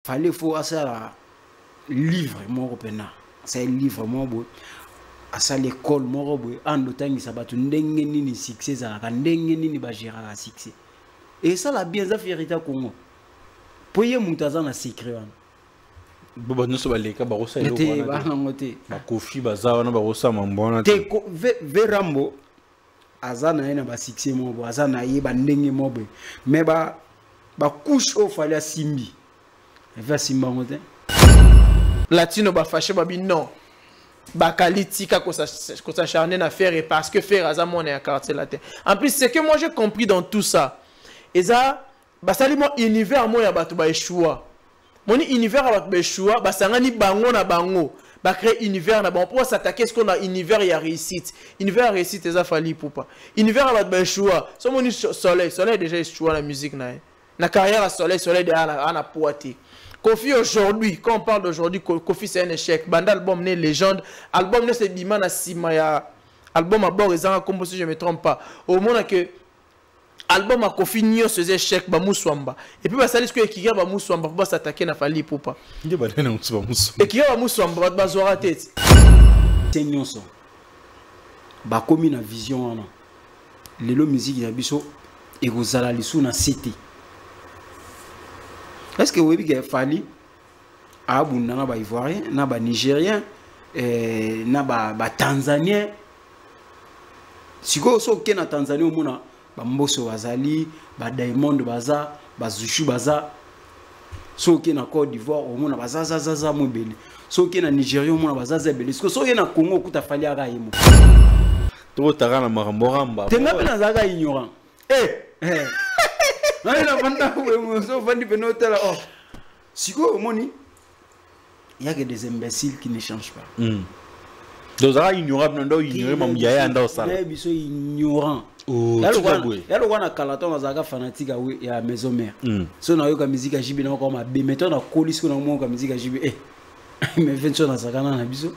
fallait faut ça livre mon repena ça livre mon beau à ça l'école mon beau en d'autant ça batu ndenge nini succès ça ka ndenge nini ba gérer la succès et ça la bien ça vérité Congo pour y montaza na secret wana boba no so baleka ba rosa elo wana ngote ba kofi baza wana ba rosa mambona te verambo azana ina ba succès mon beau azana yeba ndenge mon beau mais ba couche au fallait simbi va simba ngote latino ba fâché babi non ba kalitika ko s'acharner na faire et parce que faire aza mon à quartier latin en plus c'est que moi j'ai compris dans tout ça et ça ba sali mo univers mo ya bato ba échoua mon univers ba bato ba échoua ba sangani bango na bango ba créer univers na bon pour s'attaquer ce qu'on a univers ya réussite eza fali poupa univers ba bato ba échoua so mon soleil déjà échoua la musique na carrière à soleil de ana poati Kofi aujourd'hui, quand on parle d'aujourd'hui, Kofi c'est un échec. Banda album né légende, album né c'est Bimana Simaya, album à bord et comme si je me trompe pas. Au moment que album à Kofi Nyo faisait échec, ba Mouswamba. Et puis bah ça dit que Kiga ba Mouswamba pour s'attaquer na Fali Poupa. Ndi ba na Mouswamba. Et Kiga ba Mouswamba ba zora tête. C'est nyonso. Ba komi na vision wana. Lelo musique ya biso et kozala lisu na cité. Est-ce que vous voyez qu'il fallait à Abunda, na Ivoirien, na Nigérien, na Tanzanien. Si vous avez en Tanzanie, vous avez Mbosso Bazali, Diamond Baza, Zuchu Baza. Si vous avez en Côte d'Ivoire, vous avez Bazaza Mobile. Si vous avez en Nigeria, vous avez Bazaza Bele. Si vous avez en Congo, vous avez Agaïmo. Tout le monde a Marambamba. Tu n'as pas Zaga ignorant. Non, il a vendu si vous il y a que des imbéciles qui ne changent pas. Donc, ça ignorable, non, ignoré, mais il y a un dans ça. Ils sont ignorants. Il y a le roi à Calaton, il fanatique à la maison mère. Si on a eu la musique à Jibi, on a dit, mettons la colis, on a eu la musique à Jibi. Mais 20 ans dans sa canne, on a biso.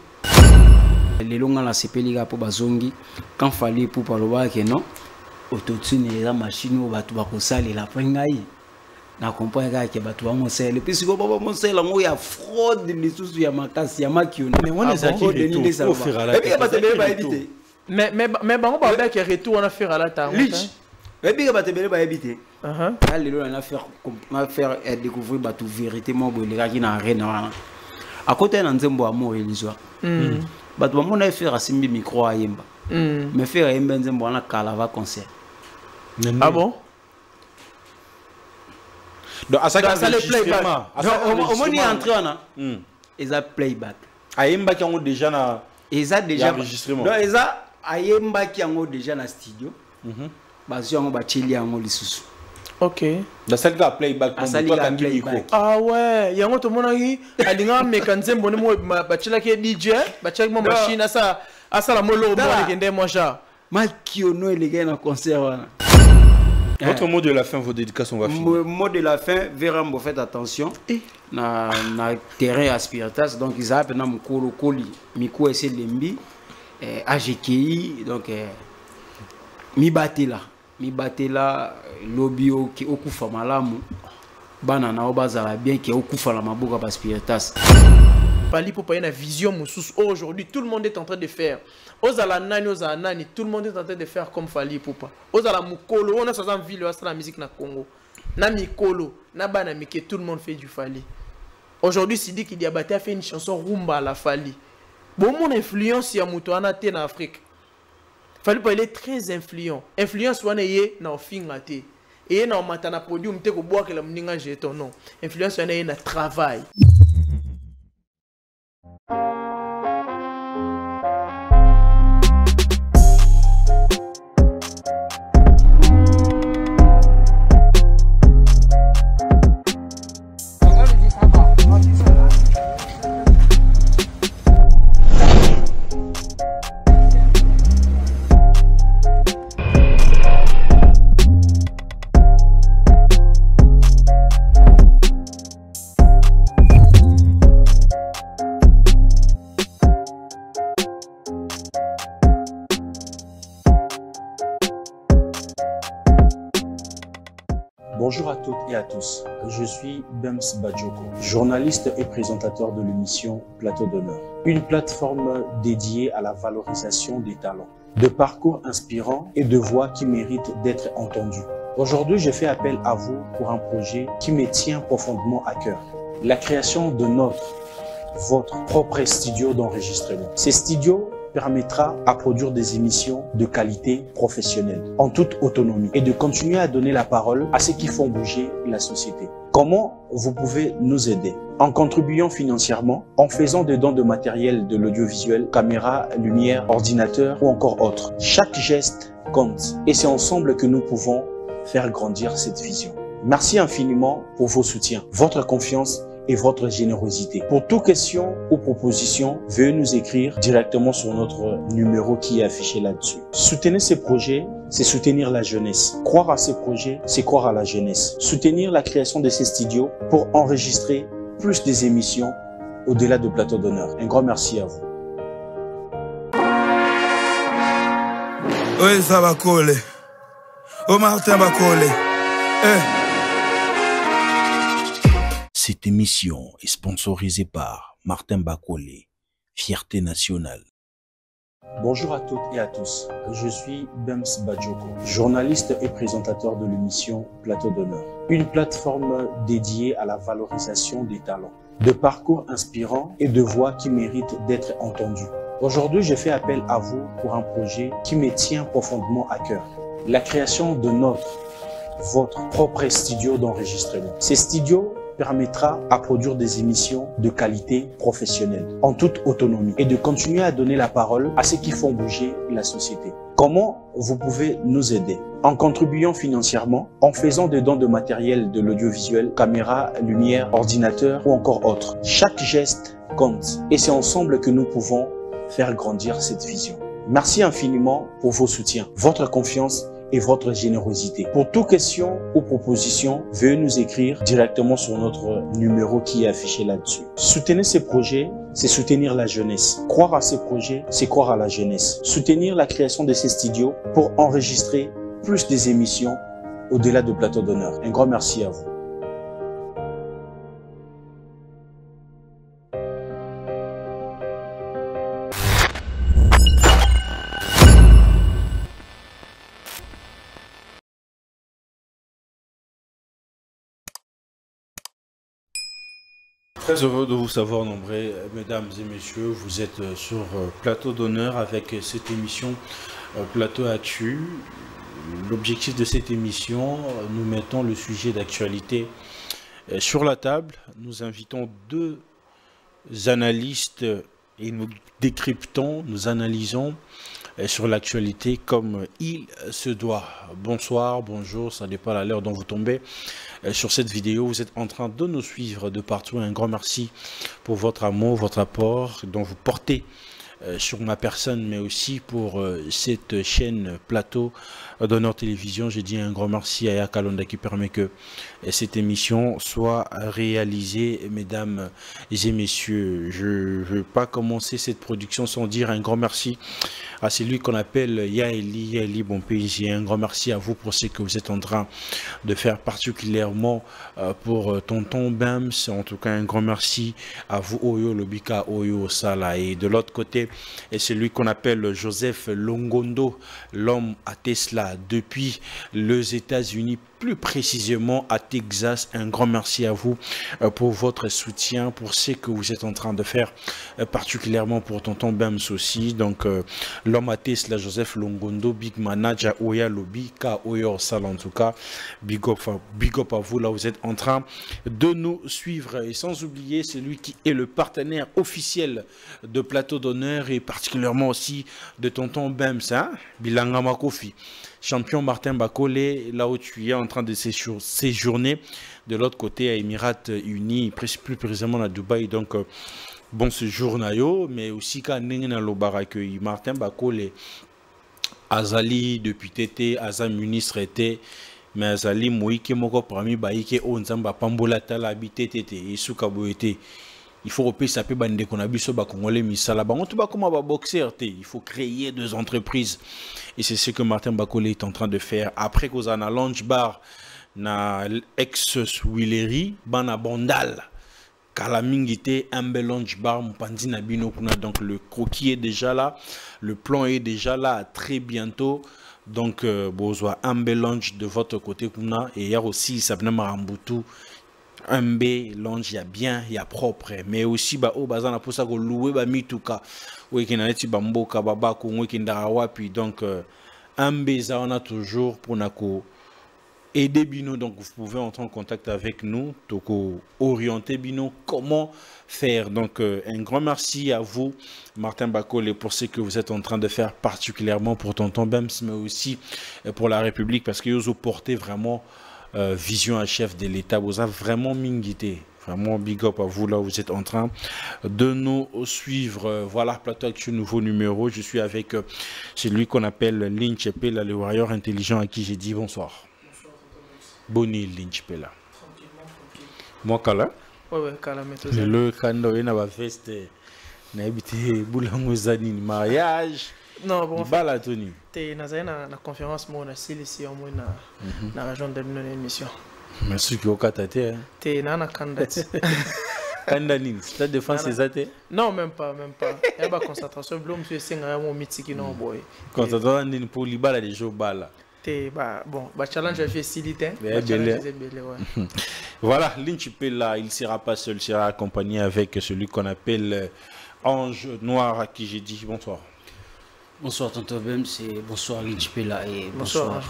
Les longs à la CP, pour Bazongi, quand fallait pour parler que non. Autotune la machine où batu bakosali la prengai na comprendre que batu ba monsel puis si ko baba monsel ngo ya fraude les sous ya makasi ya makio mais on les a dit au faire à la mais bango ba ba que retour on a faire à la temps et puis ba tebele ba habiter lelo na faire découvrir batu vérité mo bo le ki na arena à côté na nzembo amour ilizwa batu ba mona faire asimbi micro ayemba mais faire ayemba nzembo na kala va concert. Ah bon? Donc, à ça, les playback. Au moins, il est entré en ils ont playback. Ayemba qui ont déjà na. Ils ont déjà enregistrement. Donc, ils ont Ayemba qui ont déjà na studio. Parce ont bacheli en lisusu. Ok. Dans celle qui a playback pour toi quand micro. Ah ouais, yango to mona hi alinga mécanicien bonne mo bachela qui DJ, bachela mo machine ça la molo mo kende mo ja. Makiono et les gars dans concert. Votre mot de la fin, vos dédicaces, on va finir. Mot de la fin, Vérambo, faites attention. Na terrain aspiratas, donc ils appellent na mukolo koli, miku ese lembi, AGKI, donc mi batela, lobio ki okufa malamu, bana na obazala bien ki okufa la maboka aspiratas. Pali pour payer une vision moussous aujourd'hui tout le monde est en train de faire ozala nani tout le monde est en train de faire comme Fali Poupa ozala mukolo on a 60 villes à la musique na Congo na mikolo na bana mike tout le monde fait du Fali aujourd'hui Sidi Diabaté a fait une chanson rumba à la Fali bon mon influence ya muto ana te na Afrique Fali Poupa il est très influence wana ye na ofinga te et na matana podium te ko boire que la mninga jeton non influence wana ye na travail. Bonjour à toutes et à tous, je suis Bems Badjoko, journaliste et présentateur de l'émission Plateau d'honneur, une plateforme dédiée à la valorisation des talents, de parcours inspirants et de voix qui méritent d'être entendues. Aujourd'hui, je fais appel à vous pour un projet qui me tient profondément à cœur, la création de votre propre studio d'enregistrement. Ces studios permettra à produire des émissions de qualité professionnelle, en toute autonomie, et de continuer à donner la parole à ceux qui font bouger la société. Comment vous pouvez nous aider? En contribuant financièrement, en faisant des dons de matériel de l'audiovisuel, caméra, lumière, ordinateur ou encore autre. Chaque geste compte et c'est ensemble que nous pouvons faire grandir cette vision. Merci infiniment pour vos soutiens, votre confiance et votre générosité. Pour toute question ou proposition, veuillez nous écrire directement sur notre numéro qui est affiché là-dessus. Soutenir ces projets, c'est soutenir la jeunesse. Croire à ces projets, c'est croire à la jeunesse. Soutenir la création de ces studios pour enregistrer plus des émissions au-delà de Plateau d'honneur. Un grand merci à vous. Oui, ça va coller. Oh, Martin va coller. Cette émission est sponsorisée par Martin Bakolé, Fierté nationale. Bonjour à toutes et à tous, je suis Bems Badjoko, journaliste et présentateur de l'émission Plateau d'honneur, une plateforme dédiée à la valorisation des talents, de parcours inspirants et de voix qui méritent d'être entendues. Aujourd'hui, je fais appel à vous pour un projet qui me tient profondément à cœur, la création de votre propre studio d'enregistrement. Ces studios permettra à produire des émissions de qualité professionnelle, en toute autonomie, et de continuer à donner la parole à ceux qui font bouger la société. Comment vous pouvez nous aider? En contribuant financièrement, en faisant des dons de matériel de l'audiovisuel, caméra, lumière, ordinateur ou encore autre. Chaque geste compte et c'est ensemble que nous pouvons faire grandir cette vision. Merci infiniment pour vos soutiens, votre confiance et votre générosité. Pour toute question ou proposition, veuillez nous écrire directement sur notre numéro qui est affiché là-dessus. Soutenir ces projets, c'est soutenir la jeunesse. Croire à ces projets, c'est croire à la jeunesse. Soutenir la création de ces studios pour enregistrer plus des émissions au-delà de Plateau d'honneur. Un grand merci à vous. Très heureux de vous savoir nombreux, mesdames et messieurs. Vous êtes sur Plateau d'honneur avec cette émission Plateau Actu. L'objectif de cette émission, nous mettons le sujet d'actualité sur la table. Nous invitons deux analystes et nous décryptons, nous analysons sur l'actualité comme il se doit. Bonsoir, bonjour, ça dépend à l'heure dont vous tombez sur cette vidéo. Vous êtes en train de nous suivre de partout. Un grand merci pour votre amour, votre apport dont vous portez sur ma personne, mais aussi pour cette chaîne Plateau d'honneur télévision. J'ai dit un grand merci à Yakalonda qui permet que cette émission soit réalisée, mesdames et messieurs. Je ne veux pas commencer cette production sans dire un grand merci à celui qu'on appelle Yaeli Bonpéji. Un grand merci à vous pour ce que vous êtes en train de faire, particulièrement pour tonton Bems. En tout cas, un grand merci à vous, Oyo Lobika, Oyo Sala. Et de l'autre côté, et celui qu'on appelle Joseph Longondo, l'homme à Tesla, depuis les États-Unis, plus précisément à Texas. Un grand merci à vous pour votre soutien, pour ce que vous êtes en train de faire, particulièrement pour tonton Bems aussi. Donc, l'homme à Tesla, Joseph Longondo, Big Manager, Oya Lobby, Ka Oyo Sal, en tout cas, big up à vous. Là, vous êtes en train de nous suivre. Et sans oublier celui qui est le partenaire officiel de Plateau d'honneur et particulièrement aussi de tonton Bems, hein, Bilanga Makofi. Champion Martin Bakolé, là où tu es en train de séjourner de l'autre côté à Émirats Unis, plus précisément à Dubaï. Donc, bon séjour Nayo, mais aussi quand Nengena Lobar accueilli Martin Bakolé, Azali depuis Tété, Azam ministre était, mais Azali Moïke Moko parmi Baïke Onzamba Pambola Talabi Tété et Soukabo était. Il faut repérer ça peut bande qu'on a vu sur Congolais misala ba on te ba comment va boxer il faut créer deux entreprises et c'est ce que Martin Bakolé est en train de faire après qu'on a launch bar na ex-Willery, bana Bondal. Kalamingite, un bel lunch bar, Mpandi Nabino Kuna. Donc le croquis est déjà là, le plan est déjà là, à très bientôt. Donc, besoin un bel lunch de votre côté Kuna. Et hier aussi, Sabna Marambutu, un bel lunch, il y a bien, il y a propre. Mais aussi, au bazar, pour ça, louer, mituka, oui, qui n'a pas bambo, kababa, oui, qui n'a pas puis donc, un bel on a toujours pour nako. Aider Bino, donc vous pouvez entrer en contact avec nous, donc orienter Bino, comment faire. Donc un grand merci à vous, Martin Bakole, pour ce que vous êtes en train de faire, particulièrement pour Tonton Bems, mais aussi pour la République, parce que vous portez vraiment vision à chef de l'État, vous avez vraiment mingité. Vraiment big up à vous, là vous êtes en train de nous suivre. Voilà, Plateau Actu, nouveau numéro. Je suis avec celui qu'on appelle Lynch Pella, le warrior intelligent à qui j'ai dit bonsoir. Boni Lynch Pella. Moi, Kala. Ouais, Kala, mais tout ça. Le Kando, il y a une feste. Il y a une boulangouzani, mariage. Non, bon. Balatoni. Tu es dans une conférence, moi, on a ici, on est dans la région de l'émission. Merci, tu es au Katate. Tu es dans la candidat. Kandanin, c'est de défense ces athées? Non, même pas. Il y a une concentration. Je suis un mythique, non, boy. Concentration pour les balles des jours balles. Bon, challenge a fait silité. Voilà, Lynch Pella, il ne sera pas seul, il sera accompagné avec celui qu'on appelle Ange Noir, à qui j'ai dit bonsoir. Bonsoir Tonton Bems, bonsoir Lynch Pella et bonsoir.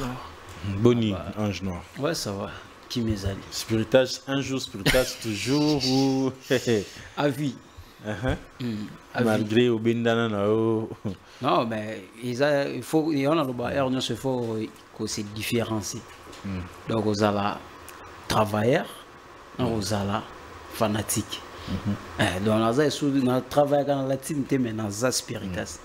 Boni, Ange Noir. Ouais, ça va. Qui mes amis? Spiritage, un jour, spiritage toujours ou. À vie. Malgré au Bendana. Non, mais il faut, il y en a le barrière, il faut que c'est différencié. Donc, vous avez travailleur, vous avez fanatique. Donc, on a travaillé dans la team, mais dans la spiritas.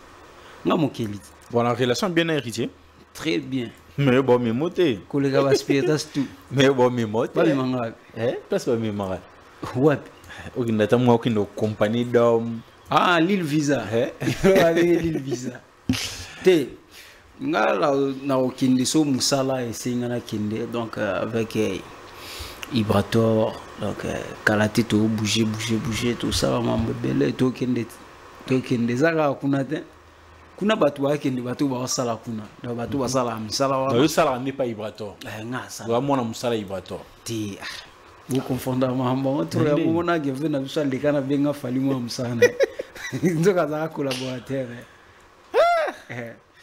Voilà, relation bien héritier. Très bien. Mais bon, mais moté. Collègue à spiritas tout. Mais bon, mais moté. Pas le manga. Place pas mes marins. Ouais. Ok, nous avons une compagnie d'hommes. Ah, l'île Visa. Avec l'île Visa. Té, ngala na okinde so musala et singana kinde donc avec Ibrator donc kalati to bouger tout ça mambo belé to kende zaka kuna batu bakende batu ba sala kuna donc batu ba sala musala wa yo sala n'est pas Ibrator ngasa wa mona musala Ibrator té vous confondez mambo to ya mona ke vena bisha lekana benga fali mo musana nzoka za collaborateur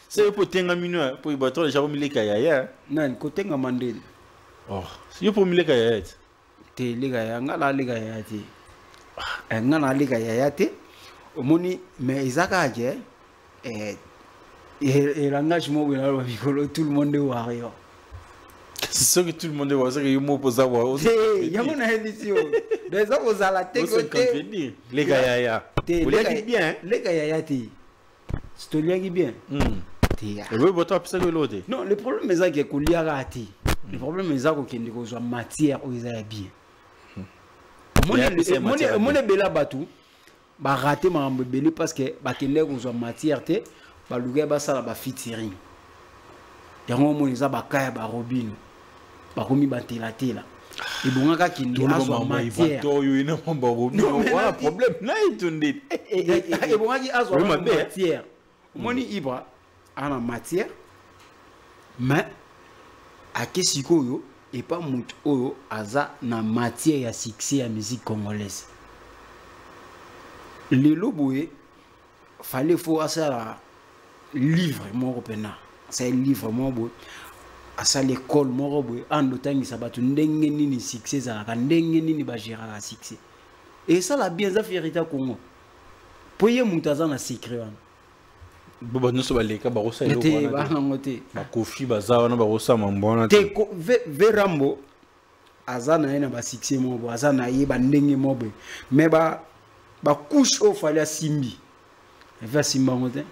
c'est pour tenga minua pour Ibrator déjà milika yaya nan ko tenga mandeli oh c'est pour milika yaya te liga ya ngala liga ya te ngana liga ya te omoni mais izaka je et l'engagement de la vie tout le monde est warrior. C'est sûr que tout le monde est warrior, il m'a posé à voir. Il y a une édition. Des hommes aux alatés côté. Les gars, ya. Vous les bien. Les gars, ya. C'est tout le bien. Non, le problème est que Koulia raté. Le problème est que soit matière où ils aient bien. Mon bela batou. Ba raté ma mbele parce que ba kende ko zo matière te ba luga ba sala ba featuring yango moniza ba kaya ba robin ba komi ba tela et bonga ka kende azo matière to yo ina ba robin wala problème na itundi et bonga ki azo matière moni ibra ana matière mais a kesiko yo et pas mutu oyo aza na matière ya succès ya musique congolaise. Les loboués, fallait faut ça livre mon repena, c'est livre mon beau, à ça l'école mon roboué, en d'autant que ça va tout n'engue ni succès ça, n'engue ni bagera à succès. Et ça la bien ça fait rita Congo. Pour y monter na secret. Boba nous sommes les cas barossa et l'eau. Ba ngote. Ba kofi baza na barossa mambona. Te verambo, azana ina ba succès mon beau, azana y ba n'engue mon beau, mais ba couche au fallait simbi et faire simba ngote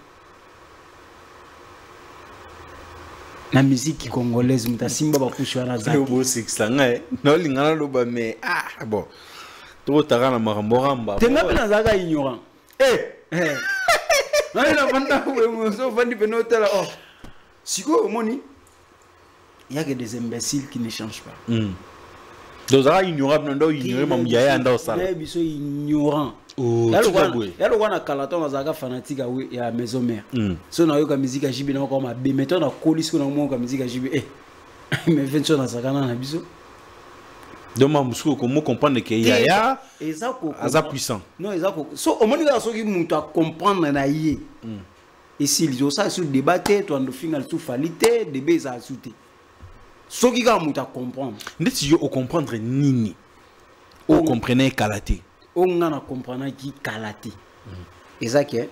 la musique congolaise muta simba ba couche wana zaki le beau sexe nga no lingana lo ba mais ah bon to tarana maramba tenga pena zaka ignorant na banda we so vandi penotela oh siko moni il y a que des imbéciles qui ne changent pas. Donc ça ignorable non ignorer même yaya anda ça. Mais ils sont ignorants. Oh, il y a le roi Kalaton mazaka fanatique à maison mère. So na yo ka musique jibi na ko ma be mettons na colis ko na mo ka musique jibi mais vention na sakana na biso. Donc mamusko comment comprendre que yaya est puissant. Non, exact. So au moment où il muta comprendre na yé. Et s'ils ont ça sur débattre, toi, on final tout falité, débat ça sauté. Ce qui va nous comprendre. Si je comprendre nini, on comprenait kalaté. On a comprendre qui kalaté. Et ça que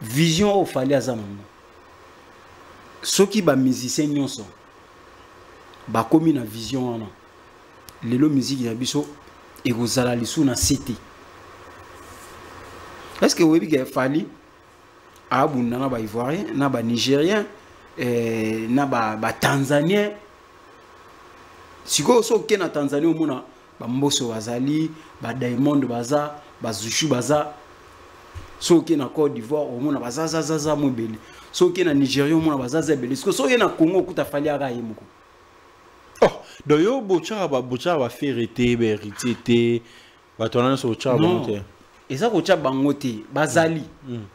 vision au fallait à ça moment. Ce qui va musicien nyonso, ba comme une vision ana. Lelo musique ya biso et vous allez sous na cité. Est-ce que vous voyez qu'il fallait abunda na ba ivoirien na ba nigérien na ba tanzanien siko so ke na Tanzanie omona ba mboso bazali ba diamond baza ba zushu baza so ke na Côte d'Ivoire omona baza za mobile so ke na Nigeria omona baza za bele so ke na Congo kuta fali ara yemoko oh do yo bocha ba ferité ba hérité ba tonana so cha bonté. Et ça, c'est bangote, bazali.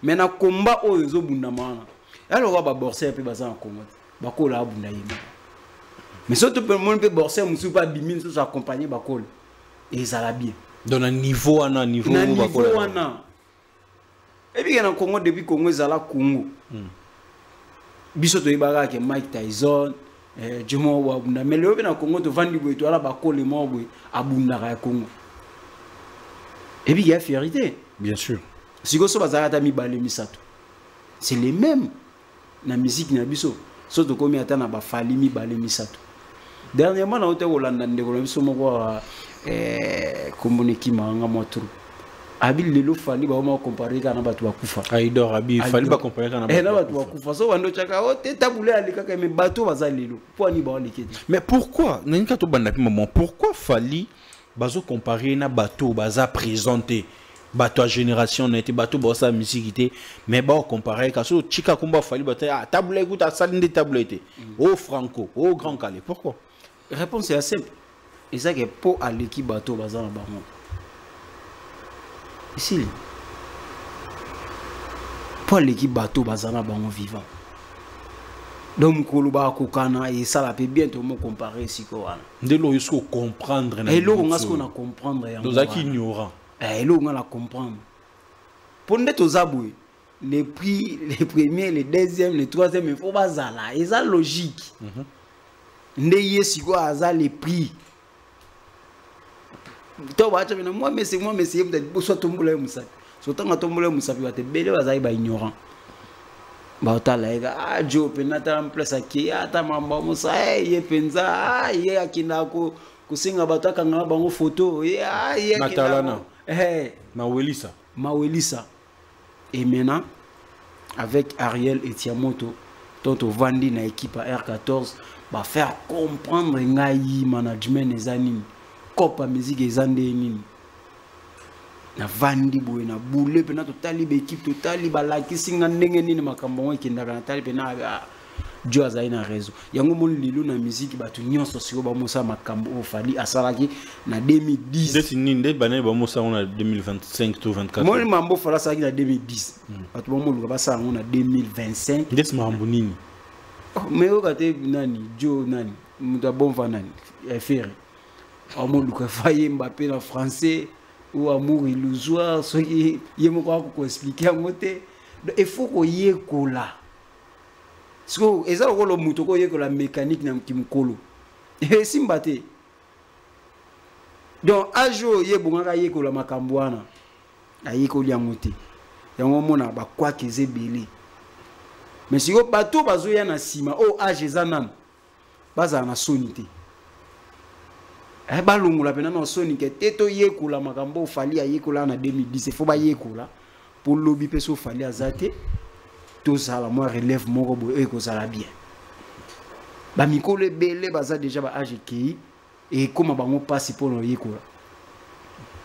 Mais na combat o ezo bunda mana. Alors ba borser pe bazan Congo. Bakola bunda yima. Mais surtout pour monde pe borser musu pas bimine so accompagner bakol. Et ça la bien. Dans un niveau bakola. Et puis na Congo depuis Congo ezala Congo. Biso to ibaka ke Mike Tyson, Jomo wa bunda. Mais le na Congo to vandi boy to ala bakol mo boy abunda ka Congo. Et puis il y a fierté. Bien sûr. Si vous avez mis balé misato, c'est les mêmes. La musique n'a biso. Sauf que comme il y a un fali mi balé misato. Dernièrement, on a été au Hollande, on a sommes communiqué manga motru. Abil lelo fali ba on comparer kana batu bakufa. Aidor abi fali ba comparer kana batu bakufa. So wando chaka o te tabule alika ka me bato bazalelo. Pour ni ba lekedi. Mais pourquoi? Nanga to banda maman. Pourquoi fali bazo comparer na bateau baza présenté bateau à génération na été bateau bossa musique mais ba comparer kaso chika kumba fali bateau ah table écoute à salinde table été au franco au grand calais pourquoi? Réponse est simple et ça que pour aller qui bateau baza na bango ici pour aller qui bateau baza na bango vivant donc koluba kokana et ça la peut bientôt me comparer si quoi de l'eau il faut comprendre et l'eau on a ce qu'on a comprendre donc ça qui ignorant et l'eau on a comprendre pour net aux aboués les prix les premiers les deuxièmes les troisièmes il faut bazala et ça logique ndeye si quoi ça les prix toi moi mais c'est peut-être soit tomboler musa soit tomboler musa puis va te belé bazai ba ignorant bautala ega jo penata en place aki ata mamba musa ye penza ye akina ko kusinga bataka ngaba bango photo ye natalana mawelisa et maintenant avec Ariel et Tiamoto tonto vandi na équipe R14 va faire comprendre ngai management ezanini kopa musique ezandeni na vandi boy na boule pe na totali be équipe totali balaki singa ndenge nini makambo ngo kindaka na tali pe na jo azai na réseau yango mon lilo na musique batu nyonso siko ba mosa makambo o fali asalaki na 2010 desi nini nde banane ba mosa on a 2025 to 24 mon mambo fala saki na 2010 batu ba moluka ba sa na 2025 desi mambo nini mais o kate nani jo nani muta bon fa nani faire o moluka faye Mbappé na français ou amour illusoire ce qui y me quoi ko expliquer moté il faut ko yekola so eza ko lo muto ko yekola mécanique na kimkolo et simbate donc ajo yebunga yekola makambwana ayekoli amoté yango mona ba kwa kezebele mais si ko bato bazoya na sima o age zanan baza na sonité balungula pena na soni ke teto yekula makambo fali ayekula na 2010 faut ba yekula pour lobby peso fali azate tout ça la moi relève moko bo e ko sala bien ba mikolo belé baza déjà ba age ki et comment bango passe pour no yekula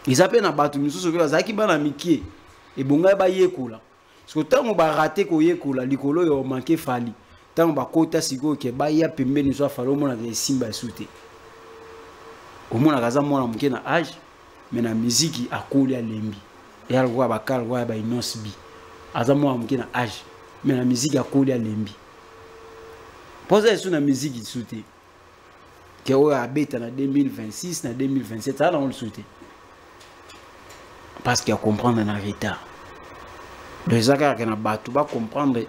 ils appellent na batu misusu baza ki bana mikie e bonga ba yekula parce que tant on ba rater ko yekula likolo yo manquer fali tant ba kota siko ke ba ya pembeni so afalo mona ke simba sute au moins kaza mona muke na âge mais na musique akoli alembi ya lwa bakal wa ba inosbi aza mona muke na âge mais na musique akoli alembi posa sur na musique sute que on a bêta na 2026 na 2027 ça on le souhaite parce qu'il y a comprendre na retard les gens qui na batu ba comprendre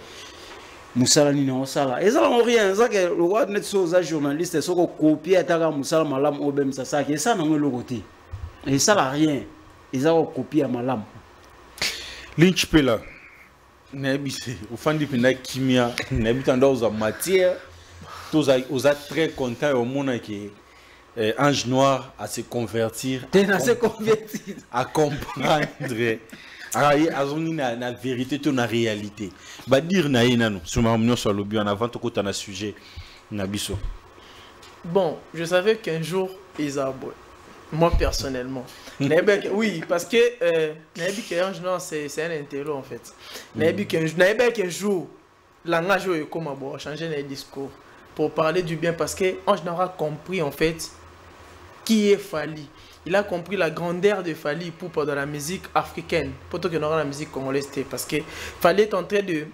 musala ni na sala et ça on rien ça que le roi net so za journaliste so ko copier ataka musala malam obem ça que ça na le côté et ça la rien ils ont copié malam Lynch Pela n'habite au fond du pina kimia n'habite dans matière tous aux très contents au monde qui Ange Noir à se convertir à comprendre à zoni na vérité to na réalité ba dire na inano sur ma mignon sur le bio en avant to kota na sujet na biso. Bon, je savais qu'un jour Isabo, moi personnellement oui, parce que Ange Noir c'est un intello en fait. Qu'un jour langage est comme bon changer les discours pour parler du bien parce que Ange Noir a compris en fait qui est Fally. Il a compris la grandeur de Fally pour dans la musique africaine, plutôt que dans la musique congolaise, parce que Fally est en train de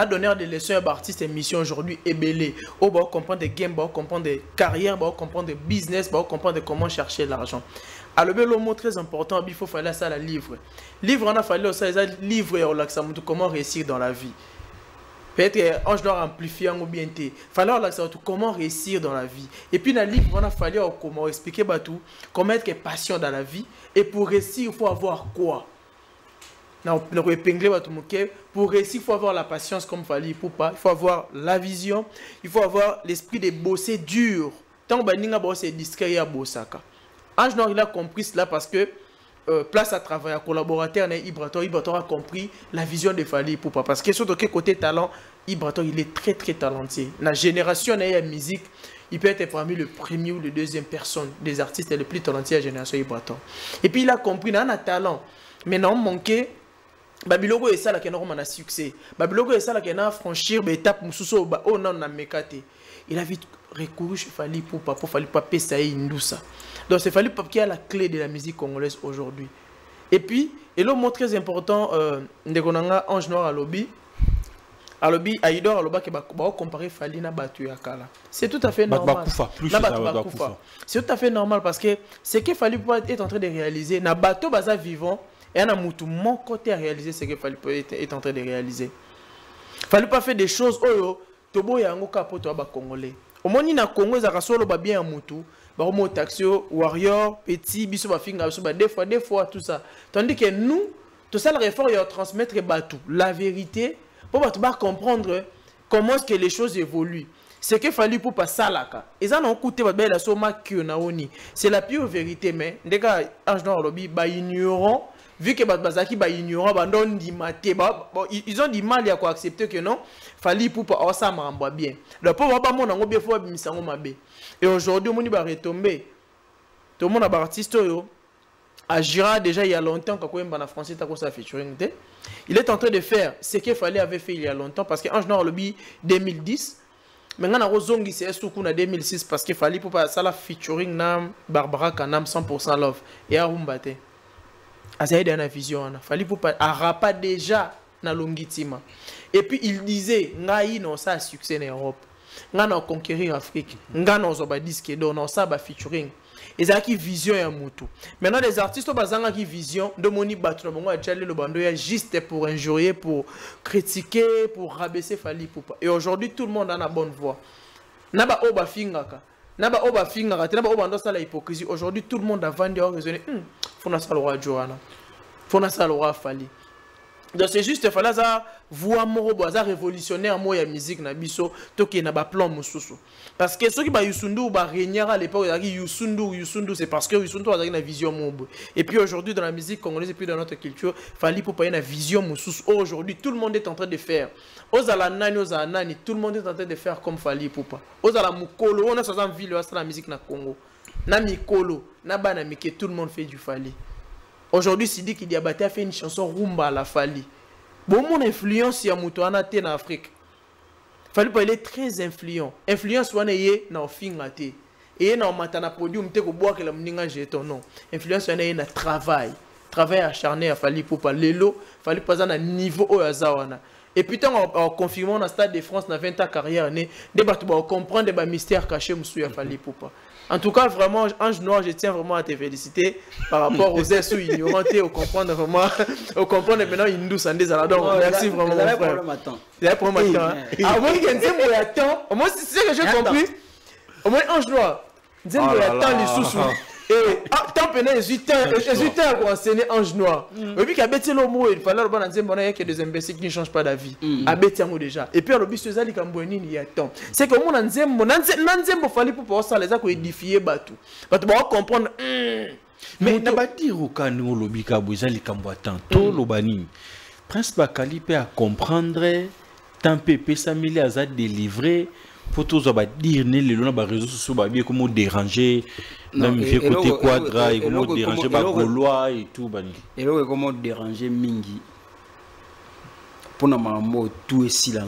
donner des leçons à artistes et missions aujourd'hui ébélés. On va comprendre des games, on va comprendre des carrières, on va comprendre des business, on va comprendre comment chercher l'argent. Alors le mot très important, il faut faire ça la livre. Livre on a fallu ça les livres et comment réussir dans la vie. Peut-être Ange Noir amplifier ou bien té. Fallait comment réussir dans la vie. Et puis dans le livre, on a fallu comment expliquer tout, comment être patient dans la vie. Et pour réussir, il faut avoir quoi? Pour réussir, il faut avoir la patience comme Fally Ipupa. Il faut avoir la vision. Il faut avoir l'esprit de bosser dur. Tant que vous bossez discret à Bosaka. Ange Noir il a compris cela parce que place à travailler, collaborateur Ibrator a compris la vision de Fally Ipupa parce que surtout côté talent, Ibrator il est très talentueux. La génération de la musique, il peut être parmi le premier ou le deuxième personne des artistes les plus talentueux de la génération Ibrator. Et puis il a compris, il a un talent, mais non manqué. Babilogo est ça là qui a succès. Babilogo est ça là qui a franchir l'étape mususo oh non na mekate. Il a vite recouru chez Fally Ipupa pour Fally Ipupa payer Indoussa. Donc c'est Fally Ipupa qui a la clé de la musique congolaise aujourd'hui. Et puis, et le mot très important, Ndekonanga Ange Noir à lobby, Aïdor à lobby qui va comparer Fally na Batu Yakala. C'est tout à fait normal. C'est tout à fait normal parce que ce que Fally Ipupa est en train de réaliser, na Batu baza vivant, et na mutu mon côté à réaliser ce que Fally Ipupa est en train de réaliser. Fally Ipupa fait des choses tobo yango kapoto ba congolais. Au moins na Congo za kasolo ba bien mutu. Baromo Taxio, Warrior, Petit, Biso Bafinga, des fois, tout ça. Tandis que nous, tout ça, le réforme, il y a transmettre la vérité, pour comprendre comment est-ce que les choses évoluent. C'est qu'il fallait pour pas ça là. Et ça, on coûte la soma qui c'est la pure vérité, mais les gars, Ange Noir lobby, ignorant, vu que Bazaki ignorant, ils ont du mal à accepter que non, Fally Ipupa ça m'a bien. Le pauvre mon ango bien faut misango mabe. Et aujourd'hui on va retomber. Tout le monde a artiste agira déjà il y a longtemps quand on en français ta ça featuring. Il est en train de faire ce qu'il fallait avait fait il y a longtemps parce que Ange Noir lobby 2010. Maintenant on zongi c'est surtout en 2006 parce que Fally Ipupa ça la featuring nam Barbara Kanam 100% love et Arumbate. Azaïd a une vision, Fally Ipupa arrapa déjà na longitima. Et puis il disait, ngai non ça succès en Europe, ngai non conquérir l'Afrique, ngai non zoba disque do non ça ba featuring. Et ça qui vision ya mutu. Maintenant les artistes bazanga qui vision de moni batu na bongo ajale le bando ya juste pour injurier, pour critiquer, pour rabaisser Fally Ipupa. Et aujourd'hui tout le monde a la bonne voix. Naba oba fingaka. Naba oba fingaka, naba oba ndo ça la hypocrisie. Aujourd'hui tout le monde a vendu raisonner. Fona ça le roi Johanna. Fona ça le roi Fally. Donc c'est juste fallait ça voix morobo ça révolutionnaire moi ya musique na biso to ki na ba plan mususu parce que ceux qui ba Youssou ba régner à l'époque Youssou c'est parce que Youssou a une vision mobo et puis aujourd'hui dans la musique congolaise et puis dans notre culture Fally Ipupa une vision mususu aujourd'hui tout le monde est en train de faire ozala nani tout le monde est en train de faire comme Fally Ipupa ozala mukolo on a 60 villes à la musique na Congo na mikolo na bana mike tout le monde fait du Fally. Aujourd'hui, Sidiki Diabaté a fait une chanson rumba à la Fally. Bon, mon influence, il y a Moutouana en Afrique. Fally Poupa il est très influent. Influence wana ye na ofinga te. Et na matana podium te ko boire que la mninga jeton non. Influence wana ye na travail. Travail acharné à Fally Poupa. Lelo Fally Poupa na niveau o yazawana. Et puis tant en confirmant dans Stade de France na 20 ans carrière né, des batu ba comprendre des mystères cachés musu ya Fally Poupa. En tout cas, vraiment, Ange Noir, je tiens vraiment à te féliciter par rapport aux airs ignorants et au comprendre vraiment, au comprendre maintenant Hindou Sandé Zaladon. Merci vraiment. Vous avez problème à temps. Vous avez problème à temps. Ah, moi, il y a un temps. Au moins, c'est ce que j'ai compris. Au moins, Ange Noir. Il y a un temps, les sous-sous. Et tant pénal, je suis temps pour enseigner Ange Noir. Et puis, il y a mot, il fallait qu'il y ait des imbéciles qui ne changent pas d'avis. Il déjà. Et puis, il y a temps. C'est que moi, il fallait pour ça, les gens qui édifier Batou. Batou, on va comprendre. Mais n'a pas dit au cas où l'objet a les camboatants, tout l'obani. Prince Bakali peut comprendre, tant pépé Samili a délivré. Pour tous dire les réseaux sociaux comment déranger même vieux côté quadra et comment déranger Gaulois et tout et là comment déranger mingi pour na mambo tout ici là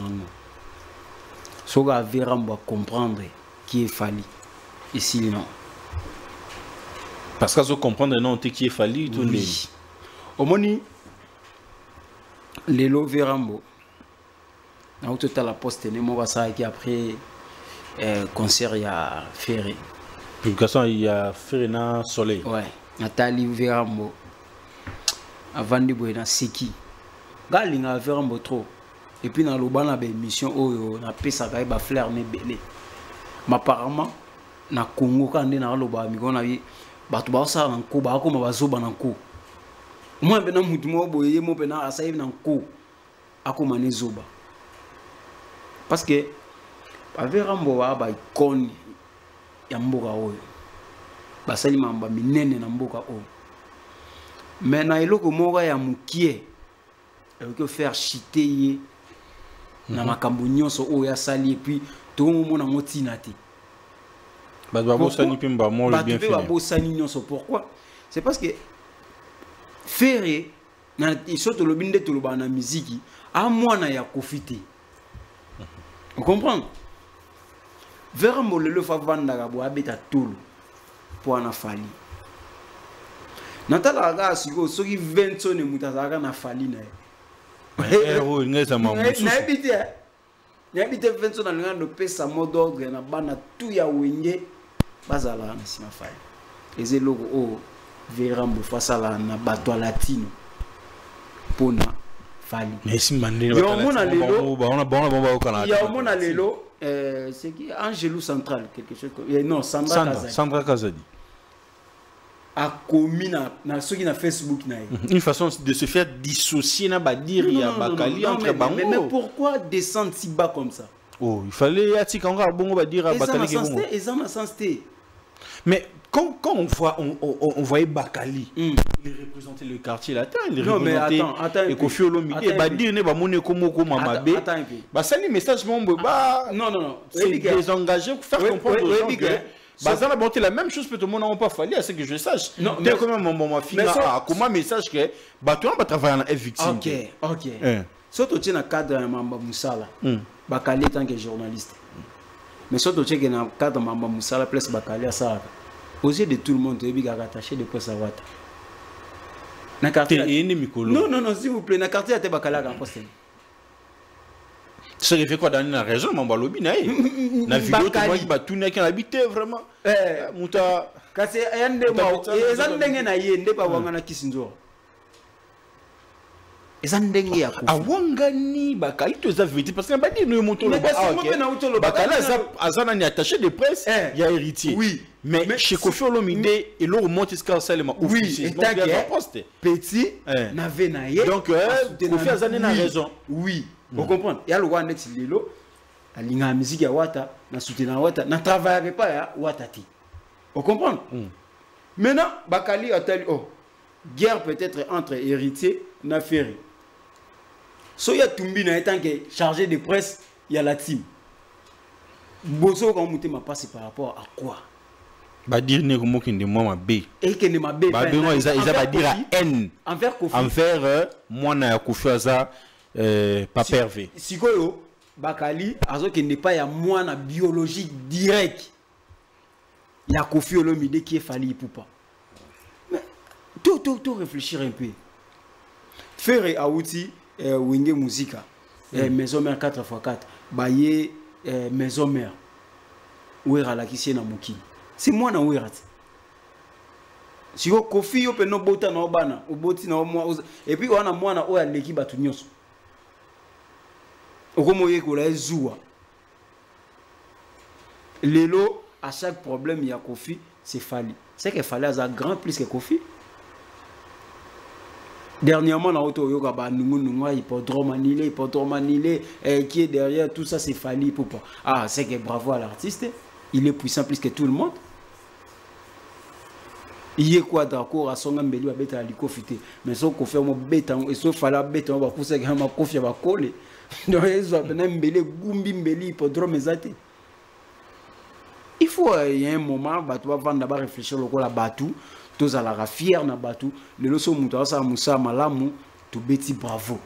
so ga veramba comprendre qui est Fally ici non parce que so comprendre non qui est Fally tout oui. Au moni lelo verambo na au total la poste ne mo basa qui après concert il y a Ferré. Publication il y a Ferré na Soleil. Ouais. Nathalie Verambo. Avant de boire na Seki. Galinga Verambo trop. Et puis dans le ban la émission oh na pesa ka ba fleur ne belé. Mais apparemment na Congo quand na loba mi ko na bi batu ba sa na ko ba ko ma bazoba na ko. Moi bena mutu mo boye mo bena asa na ko. Akoma ne zoba. Parce que Verambo wa ba ikoni ya mboka oyo basali mamba minene na mboka oyo mais na eloko moko ya mukie eloko faire chiter ye na makambo nyonso oyo ya sali et puis tout le monde ngotina te babo sani pimba mo le bien fait babo sani nyonso pourquoi c'est parce que Ferré na isoto lobinde to loba na musique a mwana ya kofite vous comprenez. Verambo le fa vanda ka bo abeta tulu pour na Fally. Natala ga siko soki 20 sone mutazaka na Fally na. Eh ngeza mamusu. Na ebite. Na ebite 20 sone na ngando pesa modordre na bana tout ya wenge bazala na sima Fally. Eze logo o Verambo fasala na bato latino pona Fally. Merci Mandela. Yo mona lelo. Yo mona lelo. C'est qui Angelou Central quelque chose non Sandra Kazadi a commis na ceux qui na Facebook na une façon de se faire dissocier na ba dire ya Bakali entre bango mais pourquoi descendre si bas comme ça oh il fallait atika nga bongo ba dire Bakali ke bongo et ça na sens mais quand on voyait Bakali il représentait le quartier latin il représentait et Kofi Olomide ba dire ne ba mone komo mamabe ba sali message mombo ba non c'est désengagé pour faire comprendre aux gens que bah ça la bonté la même chose peut tout le monde n'a pas fallu à ce que je sache non mais quand même mon fille a comment message que bah tu vas travailler en victime ok surtout tu na cadre Mamba Moussala Bakali tant que journaliste mais surtout tu es dans cadre Mamba Moussala plus Bakali à ça aux yeux de tout le monde tu es attaché de quoi ça va na quartier non s'il vous plaît na quartier à Bakali à poste ça fait quoi dans la région Mamba Lobi na vidéo tu vois il va tourner qui habité vraiment muta kasi yande mo ezandenge na yende pa wangana kisinzo ezandenge ya kufa awangani Bakali to za vérité parce que ba dire no moto le Bakali azana ni attaché de presse il y a héritier oui mais chez Kofi Olomide et le remonte jusqu'à seulement officier petit n'avait na ye donc Kofi azana na raison oui vous comprenez il y a le roi next lilo alinga musique ya wata na soutenir wata na travailler pas ya watati vous comprenez maintenant Bakali a tel guerre peut-être entre héritiers na Ferré so ya tumbi na étant que chargé de presse il y a la team bozo quand muté m'a passé par rapport à quoi ba dire ne ko mokinde moi B et que ne ma B ba beno ils ba dire à N envers Kofi envers moi na Kofi aza pas pervé sikoyo Bakali azoki n'est pas ya mwana biologique direct. Il y a Kofi Olomide qui est Fally Ipupa. Mais tout réfléchir un peu. Faire Aouti Wenge Musica Maison Mère 4x4 Baye Maison Mère Ouera la kisi na muki. C'est moi na ouera. Si yo Kofi yo pe no bota na obana, oboti na moi et puis on a moi na oya leki batu nyonso. Okomoye ko la zuwa. Lelo à chaque problème il y a Kofi, c'est Fally. C'est que Fally a grand plus que Kofi. Dernièrement, na auto yoga ba nungu hippodrome anilé qui est derrière tout ça c'est Fally Ipupa. Ah, c'est que bravo à l'artiste, il est puissant plus que tout le monde. Il est quoi d'accord à son ambeli ba beta liko fité. Mais son Kofi mo beta et so Fally beta ba kusa ga ma Kofi ba kole. Donc ils ont ben mbele gumbi mbeli hippodrome ezate. Il faut il y a un moment ba tu vas vendre d'abord réfléchir le la batou. Tous à la fier na batu le loso muto sa musa malamu to beti bravo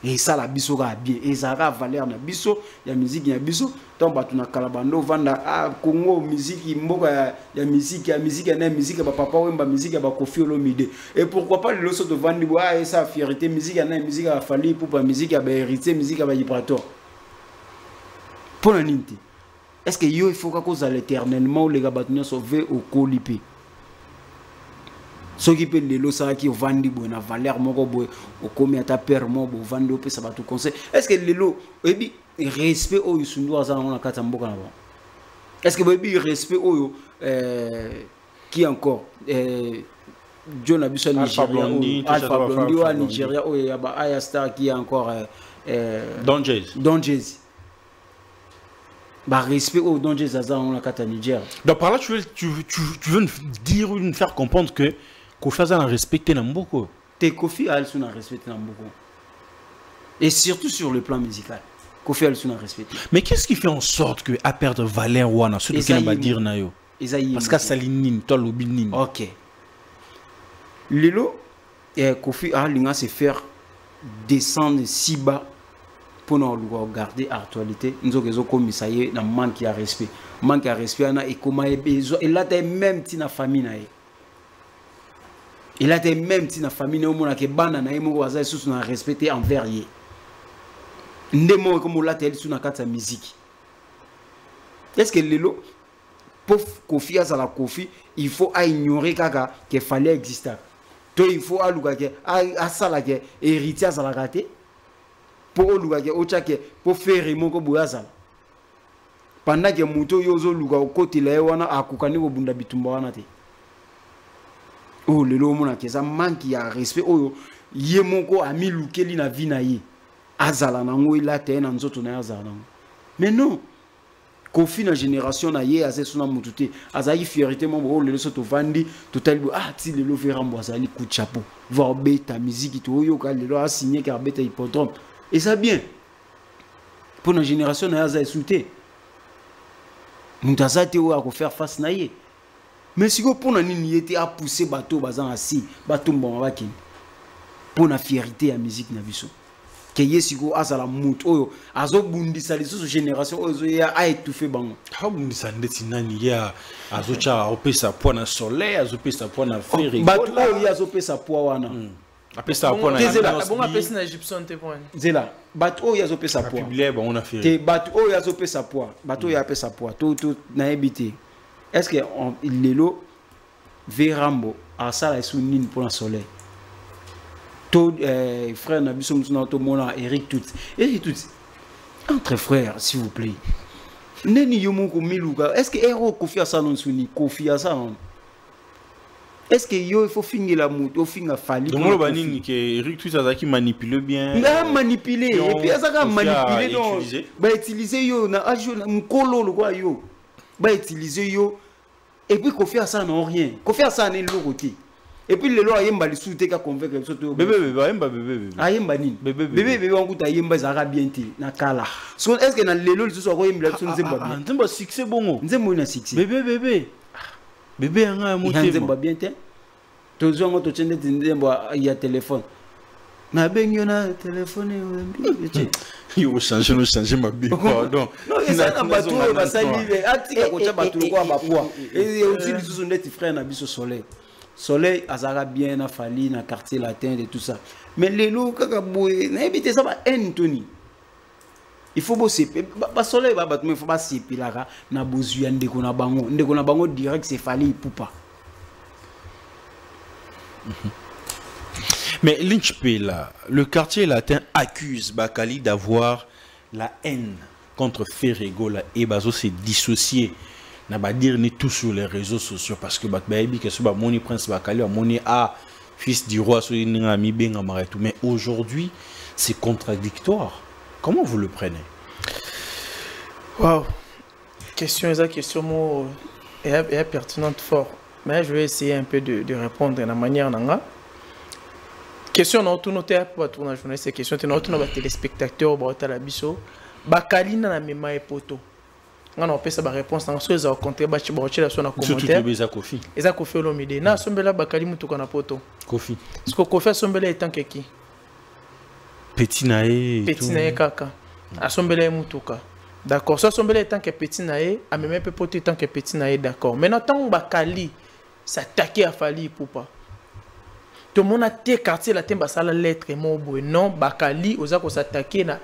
et ça la biso ga bien et ça ga valeur na biso ya musique ya biso ton batu na kalabando vanda a Congo musique mboka ya musique na musique ba papa wemba musique ba Kofi Olomide et pourquoi pas le loso de vandi boa et ça fierté musique na musique a Fally Ipupa musique ba hérité musique ba vibrato pour la ninte est-ce que yo il faut que cause à l'éternellement les gabatnya sauver au colipé. Ce qui peut les losa qui vendent bonne valeur moko boy au comme ta père mo bo vendre pe ça va tout conseil est-ce que les lo et bi respect au yusundu azana na kata mboka na ba est-ce que bi respect au qui encore John Abisso Nigeria Alpha Blondy au Nigeria au ya ba Aya Star qui est encore Don Jazzy bah respect au Don Jazzy azana na kata Nigeria. Donc par là tu veux nous faire comprendre que Kofi a respecté Namboko. Kofi a respecté Namboko. Et surtout sur le plan musical. Kofi a respecté. Mais qu'est-ce qui fait en sorte que à perdre Valère Wana, ce que va dire Nayo? Parce que Saline toi l'obinin. OK. Lelo Kofi a se faire descendre si bas pour nous regarder l'actualité. Nous avons comme ça y est dans manque de respect. Manque de respect na et comment et là t'es même ti na famille na. Il a été même si la famille au monde que bana na imo waza sous na respecté envers yé. Ndemo comme la telle sous na kata musique. Est-ce que lelo pour Kofi à la Kofi, il faut ignorer kaka qu'il fallait exister. Donc il faut aluga que à ça la que héritier à la raté. Pour aluga que ocha que pour faire mon ko boyaza. Pendant que muto yozo luga au côté là wana akukani ko bunda bitumba wana te. Oh le lomo na keza manque ya respect oyo ye moko ami lukeli na vie na ye azala na ngo ila te na nzoto na azala mais non Kofi na génération na ye azesuna mutute azali fierté mo o le soto vandi total ti le lo verambo azali coup de chapeau voir beta musique to yo ka le lo a signé car beta hippodrome et ça bien pour na génération na azali souté mutazate o a ko faire face na ye. Mais si vous prenez une idée à pousser bateau bazan assis bateau bon baki pour la fierté à musique na biso que yesiko azala mutu oyo azo bundisa les autres générations oyo ya a étouffé bango ha bundisa ndeti nani ya azo cha opesa poa na soleil azo pesa poa na fer bateau oyo azo pesa poa wana apesa poa na bon apesa na Egyptian te point zela bateau oyo azo pesa poa publier bon on a fait te bateau oyo azo pesa poa bateau oyo apesa poa tout na ebité. Est-ce que Lelo Verambo a ça la sounine pour le soleil? Tout frère Nabiso Moussuna Tomona Eric tout entre frères s'il vous plaît. Neni Yomoko Miluga. Est-ce que héros Kofi a ça non souni Kofi a ça non? Est-ce que yo il faut finir la moute au finir Fally? Donc le banini que Eric tout ça qui manipule bien. Na manipuler et puis ça va manipuler donc bah utiliser yo na ajo mkolo le quoi yo. Bah utiliser yo. Et puis Kofi a ça non rien. Kofi a ça n'est le côté. Et puis le lo ayemba li soute ka convaincre surtout bébé ayemba bébé ayemba nini bébé on kuta ayemba zara bien ti na kala. So est-ce que na lelo li so ko yemba so nzemba bien. Nzemba succès bongo. Nzemba na succès. Bébé anga motema. Nzemba bien te. Tozo ngo to tshende nzemba ya téléphone. Na bengi na téléphone Il faut changer ma vie. Pardon. Non, il y a un bateau, il va s'allier. Atika kocha bateau quoi ba poa. Et aussi les sous net frère na biso soleil. Soleil azara bien na fali na quartier latin et tout ça. Mais les loups kaka boy, na éviter ça ba Anthony. Il faut bosser. Ba soleil ba bateau, il faut pas sepilara na bozuya ndeko na bango direct c'est fali poupa. Mais Lynchpela, le quartier latin accuse Bakali d'avoir la haine contre Ferregola et Bazo s'est dissocié. N'a pas dire ni tout sur les réseaux sociaux parce que Bakbaïbi que ce Moni Prince Bakali a Moni A fils du roi sur une ami bien tout. Mais aujourd'hui c'est contradictoire. Comment vous le prenez? Wow, question est pertinente fort. Mais je vais essayer un peu de répondre de la manière dont question non tout noté pour tourner journée ces questions tu notes nos téléspectateurs au la biso Bakali na mema e poto on a ça ba réponse dans ce za compter ba la son commentaire eza Kofi Olomide na sombela Bakali mutuka na poto Kofi est-ce que Kofi sombela étant que qui petit nae kaka asombela mutuka d'accord ça sombela étant que petit nae a même peu poto étant que petit nae d'accord maintenant tant Bakali s'attaquer à Fali Poupa. Tout le monde a été quartier la temba sala lettre et mon boy non Bakali osa ko s'attaquer na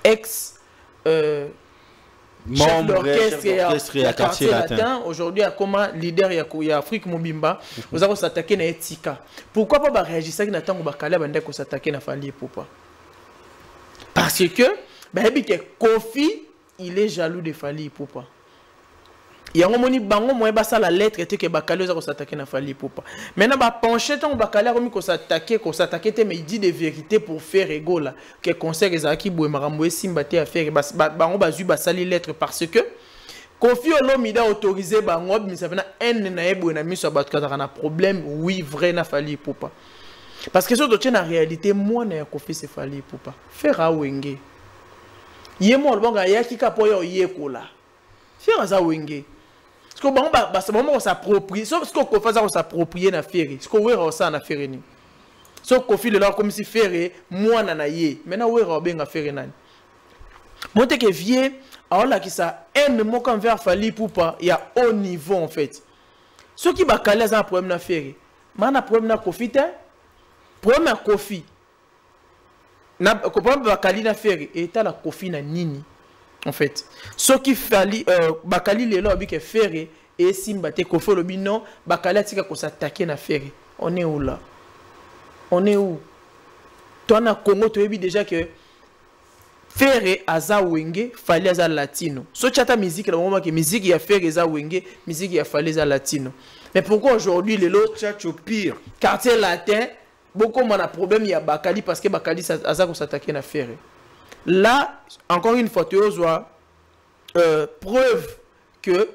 ex chef d'orchestre et quartier latin aujourd'hui a comme leader ya Afrique Mobimba osa ko s'attaquer na Etika. Pourquoi pas ba réagir ça na tango Bakali bande ko s'attaquer na Fali Poupa? Parce que ba hebi que Kofi il est jaloux de Fali Poupa. Il y a un moment bango moi basa la lettre était que Bakali osa ko s'attaquer na Fali Poupa. Maintenant ba pencher tant Bakali comme ko s'attaquer mais il dit des vérités pour faire ego là que conseil ezaki boue marambo simbate à faire bango bazu basali lettre parce que Kofi Olomide a autorisé bango mais ça vena en na ebo na miso ba tukata na problème oui vrai na Fali Poupa. Parce que ce dossier en réalité moi na Kofi c'est Fali Poupa. Faire a wenge. Yemo le banga yaki kapo yo yekola. Faire za wenge. Ce que bon c'est moment on s'approprie ce qu'on fait ça on s'approprier na faire ce qu'on veut ça na faire ni ce qu'on fait là comme si faire moi na yé maintenant on va bien faire nani monte que vieux alors là qui ça un mot quand vers Fali Poupa il y a haut niveau en fait ce qui va caler un problème na faire mana problème na Kofi te problème na Kofi na problème va caler na faire et ta la Kofi na nini. En fait, ce qui fallait Bakali le lobby que faire et simbate Kofi Olomide non Bakali tika ko s'attaquer na faire. On est où là? On est où? Toi na Congo tu as vu déjà que faire aza wenge fallait aza latino. So chata musique le moment que musique ya faire aza wenge, musique ya fallait aza latino. Mais pourquoi aujourd'hui les lots au pire quartier latin beaucoup mon problème il y a Bakali parce que Bakali aza ko s'attaquer na faire. Là, encore une fois, tu as preuve que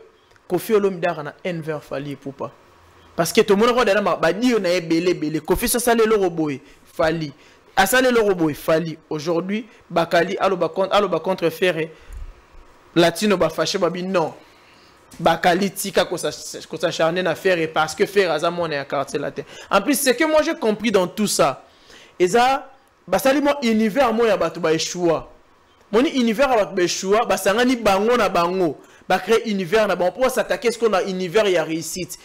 Kofi Olomide a un vers Fali Poupa. Parce que tout le monde a dit qu'on a belé. Kofi ça sale le robot Fali. A sale le robot Fali. Aujourd'hui, Bakali a le contre faire latino ba fâché babi non. Bakali tika ko s'acharner na faire parce que faire azamon est à quartier latin. En plus, c'est que moi j'ai compris dans tout ça. Et ça basali mo univers mo ya batu ba échoua moni univers ya batu ba échoua basangani bango na bango ba créer univers na bon pour s'attaquer ce qu'on a univers ya réussite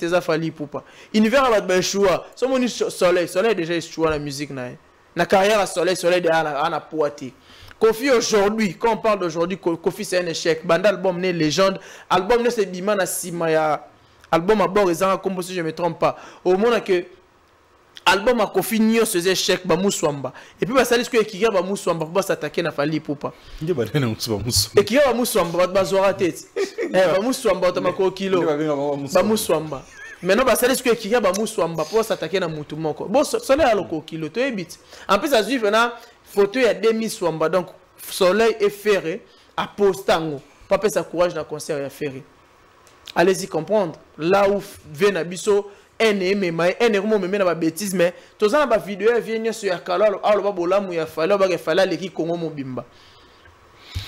eza Fali Poupa univers ya batu ba échoua so moni soleil déjà échoua la musique na carrière à soleil de ana poati Kofi aujourd'hui quand on parle d'aujourd'hui Kofi c'est un échec banda album né légende album né c'est bima na sima ya album à bord ezanga comme si je me trompe pas au moment que album a Kofi Nyo faisait échec ba Muswamba et puis ça dit que Ekira ba Muswamba pour s'attaquer na Fali Poupa ndi ba na Muswamba Ekira ba Muswamba ba zora tête ba Muswamba tamako kilo ba Muswamba maintenant ça dit que Ekira ba Muswamba pour s'attaquer na mutu moko bon soleil aloko kilo to ebit en plus ça suivre na photo ya demi Muswamba donc soleil et ferré à postango pas pesa courage na concert ya ferré allez-y comprendre là où vient Abisso mais na bêtise mais tous na ba vidéo vient sur ya kala alo ba bolamu ya fala ba fala leki Congo mobimba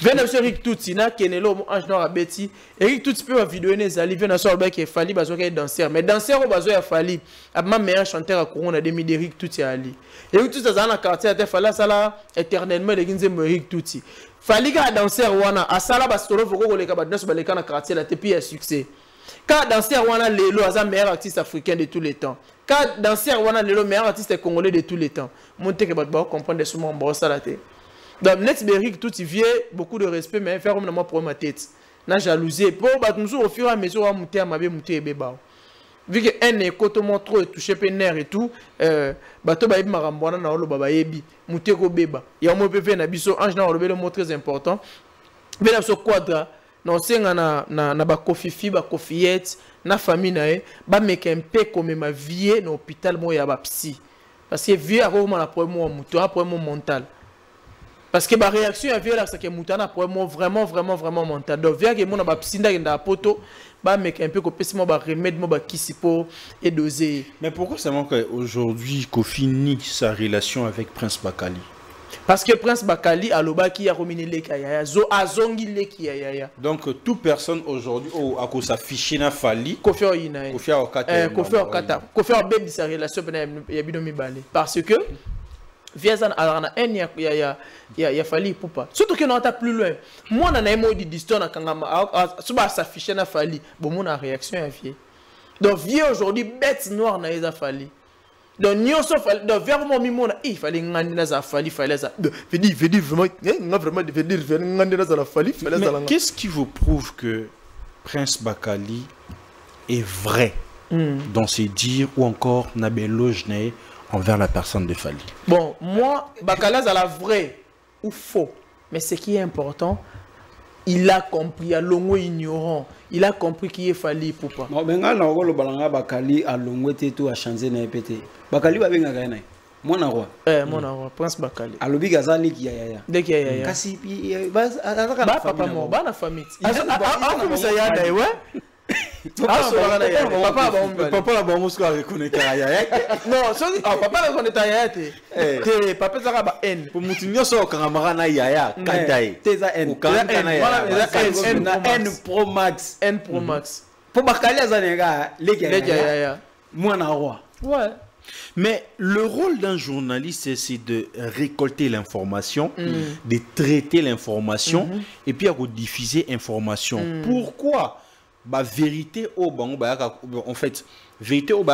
Vena sur Eric Tutsi na kenelo ange noir abeti. Eric Tutsi peut vidéo nezali vena sur ba qui fali bazo ka danseur mais danseur au bazo ya fali ma meilleur chanteur à Corona demi d'Eric Tutsi ali. Eric Tutsi dans un quartier te fala sala éternellement de Ginzembo Eric Tutsi. Fali ka danseur wana asala bastolo voko le ka badna sur baleka na quartier la te pi à succès. Ka danseur wana lelo aza meilleur artiste africain de tous les temps. Ka danseur wana lelo meilleur artiste congolais de tous les temps. Monte que ba comprendre ce moment bon ça la te. Donc, Eric tout il vient beaucoup de respect, mais faire comme moi pour ma tête. Na jalousie. Pour nous au fur et à mesure à monter à ma vie monter et béba. Vu que un écho tout mon trop touché pénère et tout, bateau ba ibi marambwana na olo baba yebi monter ko béba. Ya mo pepe na biso ange na olo le mot très important. Mais là ce quadra non senga na ba kofifi ba kofiyette na famille na e ba meka un peu comme ma vie na hôpital mo ya ba psy. Parce que vie a vraiment la problème moto, a problème mental. Parce que la réaction à violence c'est que moutana pour moi vraiment mental. Donc via que mon ba psinda nda poto ba mec un peu ko pesimo ba remède mo ba kisipo et doser. Mais pourquoi seulement qu'aujourd'hui Kofi nie sa relation avec Prince Bakali? Parce que Prince Bakali a loba qui a romine le kaya zo azongi le kaya. Donc toute personne aujourd'hui à cause afficher na fali Kofi Oyina. Kofi Okata. Kofi Okata. Kofi a bébé sa relation ya binomi balé parce que Viazan alana en ya fali poupa. Surtout que non ta plus loin. Moi na naimo di distance na kangama suba s'afficher na fali. Bon mon réaction à vie. Donc vie aujourd'hui bête noire na eza fali. Donc nyo so fali donc vers mon mimona il fallait ngandi na za fali fallait ça. Veut dire vraiment veut dire ngandi na za la fali fallait ça. Qu'est-ce qui vous prouve que Prince Bakali est vrai dans ses dires ou encore nabeloge né envers la personne de Fali? Bon, moi, Bakala, c'est la vraie ou faux. Mais ce qui est important, il a compris, il a longo ignorant. Il a compris qui est Fali pour pas. Non, mais quand on le balanga Bakali a longo tout a changé na pété. Bakali va bien gagner. Mon roi. Mon roi, Prince Bakali. Alobi gazali qui ya. Dès qu'il y a. Kasi ba papa mo, ba na famille. Ah, comment ça y a d'ailleurs, ouais? Papa la bombe a reconnu non, papa la reconnaît Yaya te papa ça ba N pour mutinyo so kamara na Yaya kantai teza N N Pro Max pour Bakali azanega les Yaya mwana roi. Ouais. Mais le rôle d'un journaliste, c'est de récolter l'information, de traiter l'information et puis de diffuser l'information. Pourquoi? Bah vérité au en fait vérité au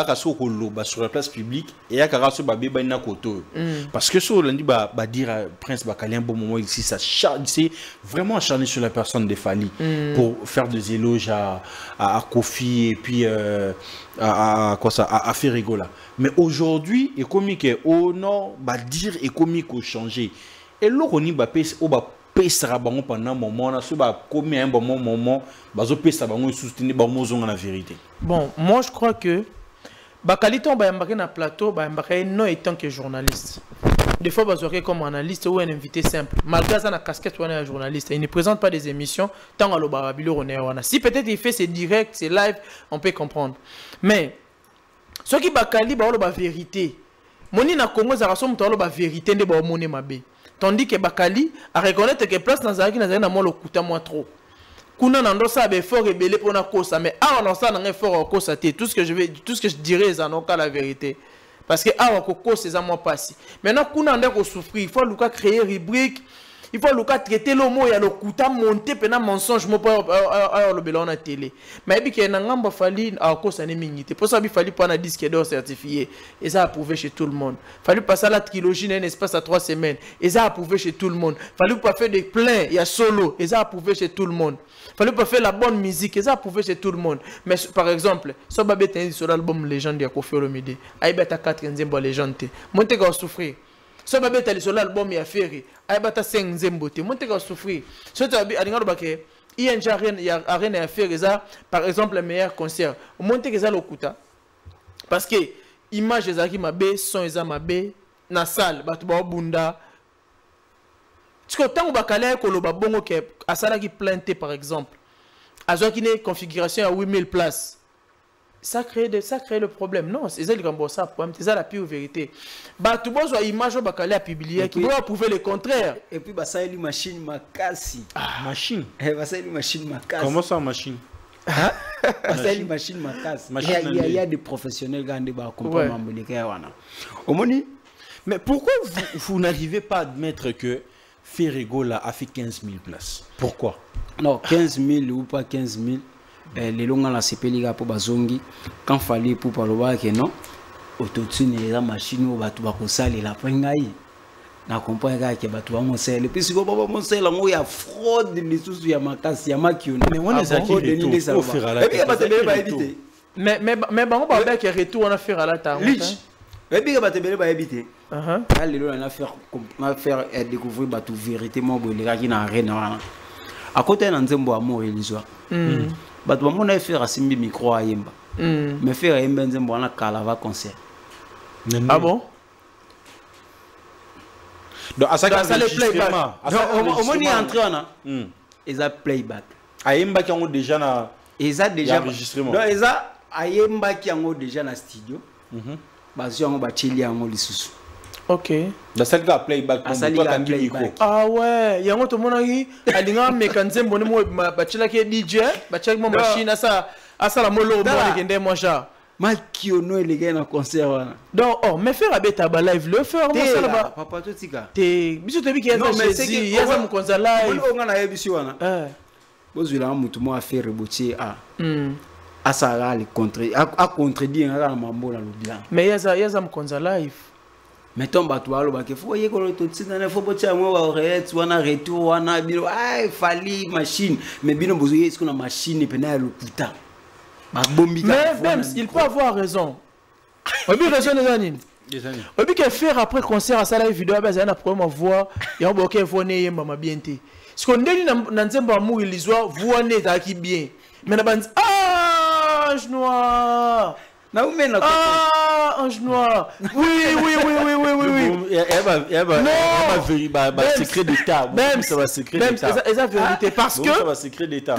sur la place publique et à Karaso Babé na koto parce que sur lundi dire à Prince Bakali un bon moment ici ça c'est vraiment acharné sur la personne de Fali pour faire des éloges à Kofi et puis à quoi ça à faire rigoler. Mais aujourd'hui et comique oh non dire et comique au changer et l'oroni pesera bango pendant un moment na so ba comme un bon moment bazo pesa bango soutenir bango zonga la vérité. Bon, moi je crois que Bakali tombe ba embarquer na plateau ba embarquer non étant que journaliste. Des fois bazo comme analyste ou un invité simple. Malgré ça na casquette ou un journaliste, il ne présente pas des émissions tant à l'obabilo on est si peut-être il fait c'est direct, c'est live, on peut comprendre. Mais ce qui Bakali ba la vérité. Moni na Congo za raso mutalo ba vérité nde ba mone mabe. Tandis que Bakali a reconnaître que place dans Zaki n'a moi le coûte moins trop. Kuna nando sa be fort rebelle pour na kosa mais on en ça n'a fort kosa tout ce que je dirais c'est non la vérité parce que on ko c'est ça moi passé. Maintenant kuna ande ko souffrir, il faut Luka créer rubrique, il faut Luka traiter le mot ya le coûta monter pena mensonge mo pas le belon na télé. Mais bi que na ngamba fali a kosa ne mingité. Pour ça bi fali pas na disque d'or certifié et ça approuvé chez tout le monde. Fallu passer la trilogie dans un espace à 3 semaines et ça approuvé chez tout le monde. Fallu pas faire des pleins, il y a solo et ça approuvé chez tout le monde. Fallu pas faire la bonne musique et ça approuvé chez tout le monde. Mais par exemple, so babé t'es sur l'album Légende ya Koffi Olomide. Aïbeta 4e bon légende. Monte ga souffrir. So babé t'es sur l'album ya Ferry. Aïbeta 5e beauté. Monte ga souffrir. So tu as dinga baké il y a rien à faire ça par exemple le meilleur concert. Monte ga ça lokuta. Parce que image ezaki mabe, son eza mabe na salle batu ba bunda. Tu que tant bakale ko loba bongo ke asala ki planté par exemple. Azo ki ne configuration à 8000 places. ça crée le problème. Non, c'est ça le problème, c'est ça la pure vérité. Bah tout bon soit image au à publier qui doit prouver le contraire. Et puis bah ça une machine makasi. Machine. Bah ça une machine makasi. Comment ça machine? Ça une machine makasi. Il y a des professionnels qui ont compris mambolika. Mais pourquoi vous n'arrivez pas à admettre que Ferrego là a fait 15 000 places? Pourquoi? Non, 15 000 ou pas 15 000. Les longs à la CPLIGA pour Bazongi, quand fallait pour parler que non, autotune et la machine ou batu bakosali la prengaï. Na comprend que batu va moncer. Et puis si vous pas moncer là, il y a fraude les sous il y a makasi, il y a makion. Mais on les a qui retour. Et puis ba tebele ba éviter. Mais bon ba ba que retour on a fait à la table. Et puis ba tebele ba éviter. Là les on a faire découvrir batu vérité mo bolé qui na arena. À côté na nzembo amour illusoire. Bato bamona faire asimbi micro ayemba. Mais faire ayemba nzembo na kalava concert. Ah bon? Donc à ça le playback. Au moins il entré on a. Ils a playback. Ayemba qui ont déjà na ils a déjà enregistrement. Donc ils a ayemba qui ont déjà na studio. Bazo ngo ba chili ngo lisusu. OK. Dans celle qui a playback pour toi quand micro. Ah ouais, yango to mona hi alinga mekanzembo ni mo bachela ke DJ, bachela mo machine asa la molo mo ngende mo ja. Makiono les gars na concert wana. Donc mais faire abeta ba live le faire mo ça ba papa to tika. Te biso te bi ki yaza Jésus, yaza mo konza live. On nga na yebisi wana. Bozula mutu mo affaire botier a. Asa le contre a contredire nga na mambo na lobia. Mais yaza mo konza live. Mettons bateau alors que faut y que tout ça ne faut pas tirer moi arrête wana retour wana bino ah fali machine mais bino besoin est-ce qu'on a machine pena le putain ba bombi mais même il peut avoir raison obi raison les années obi que faire après concert à ça la vidéo ba za na problème voix ya bo ke voix ne yemba mabienté ce qu'on dit na nzembo amour ilizwa voix ne ta ki bien mais na bandi ange noir na umena ange noir. Oui. Secret d'État. Même ça va secret d'État. C'est la vérité parce que ça va secret d'État.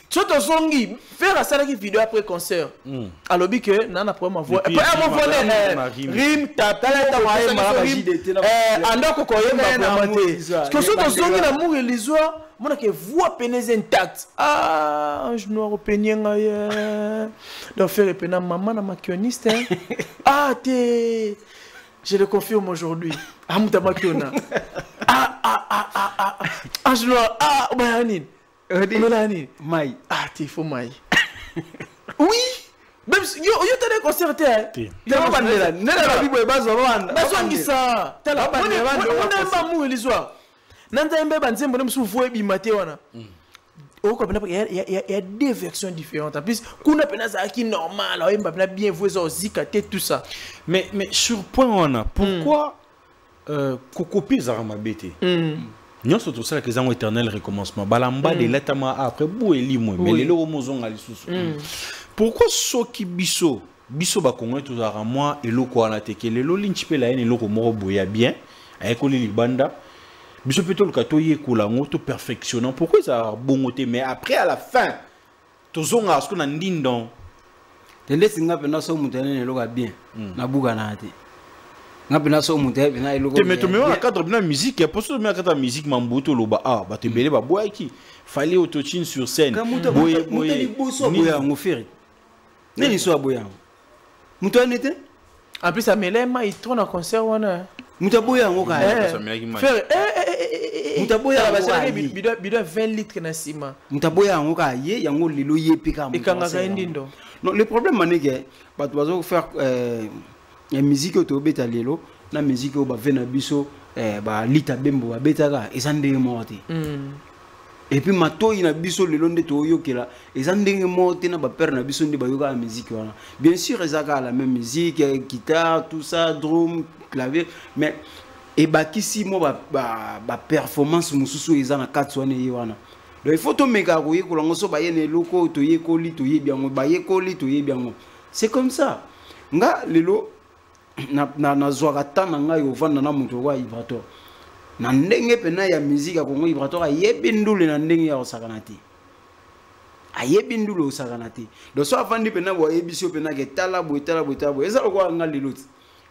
Tu as zongi faire la salle qui vidéo après concert. Alors que nana pour ma voix. Rim tap andako ko yemba pour mater. Parce que ce que zongi na mour elisoa mona que voix pénèse intacte. Ah, ange noir penyenga ya. Donc faire pena maman na makioniste. Ah te je le confirme aujourd'hui. Amuta makiona. Ange noir bayanine. Maï. Ah, t'es faux, Maï. Oui! Même si yo t'as des concerts, t'es pas bandela. Nela bibo bazo banda. Bazo ngisa. Tala bandela. On a pas mou l'histoire. Nanta mbe banzembo ne msu voye bi maté wana. Oh quoi, il y a deux versions différentes. En plus, kuna pena za qui normal, on mba bien voye zo zika tout ça. Mais sur point on a pourquoi kokopi za mabete. Nous sommes tous là que ont éternel recommencement. Balamba de l'étama après boueli moi mais les lots mozonga les sous. Pourquoi soki biso ba kongo tout à moi et lo ko na teke les lo linchipe la ene lo ko moro boya bien avec les libanda. Biso plutôt le katoye ko la ngoto perfectionnant. Pourquoi ça bongoté mais après à la fin tozonga ce qu'on a ndindon. Tende singa pena so mutane lo ka bien. Na buga na ate. Mais tu mets un cadre de musique, il y a pas de cadre de musique, mamboto loba ah, bah tu belé bah boy qui fallait autotune sur scène. Boy ni so boya. Muto nete? En plus ça melema il tourne en concert wana. Muto boya ngoka. Faire muto boya ba bido 20 litres na sima. Muto boya ngoka ye yango lilo ye pika muto. Ikanga ka ndindo. Non, le problème manéke ba tu vas faire la musique au beta lelo na musique au ba vena biso ba lita bembo ba beta ka ezande morte et puis mato ina biso lelo nde to yokela ezande morte na ba père na biso nde ba yoka la musique wana bien sûr ezaka la même musique guitare tout ça drum clavier mais et ba kisi mo ba performance mususu ezana katswane wana donc il faut to meka ko yekola ngoso ba yene loko to yekoli to yebiango ba yekoli to yebiango c'est comme ça nga lelo na zwaka tana ngai ovanda na mutu wa vibratoire na ndenge pena ya musique ya Congo vibratoire yebi ndule na ndenge ya osakanati ayebi ndulu osakana te donc so afandi pena bo ebisi pena ke tala bo eza lokwa nga leloti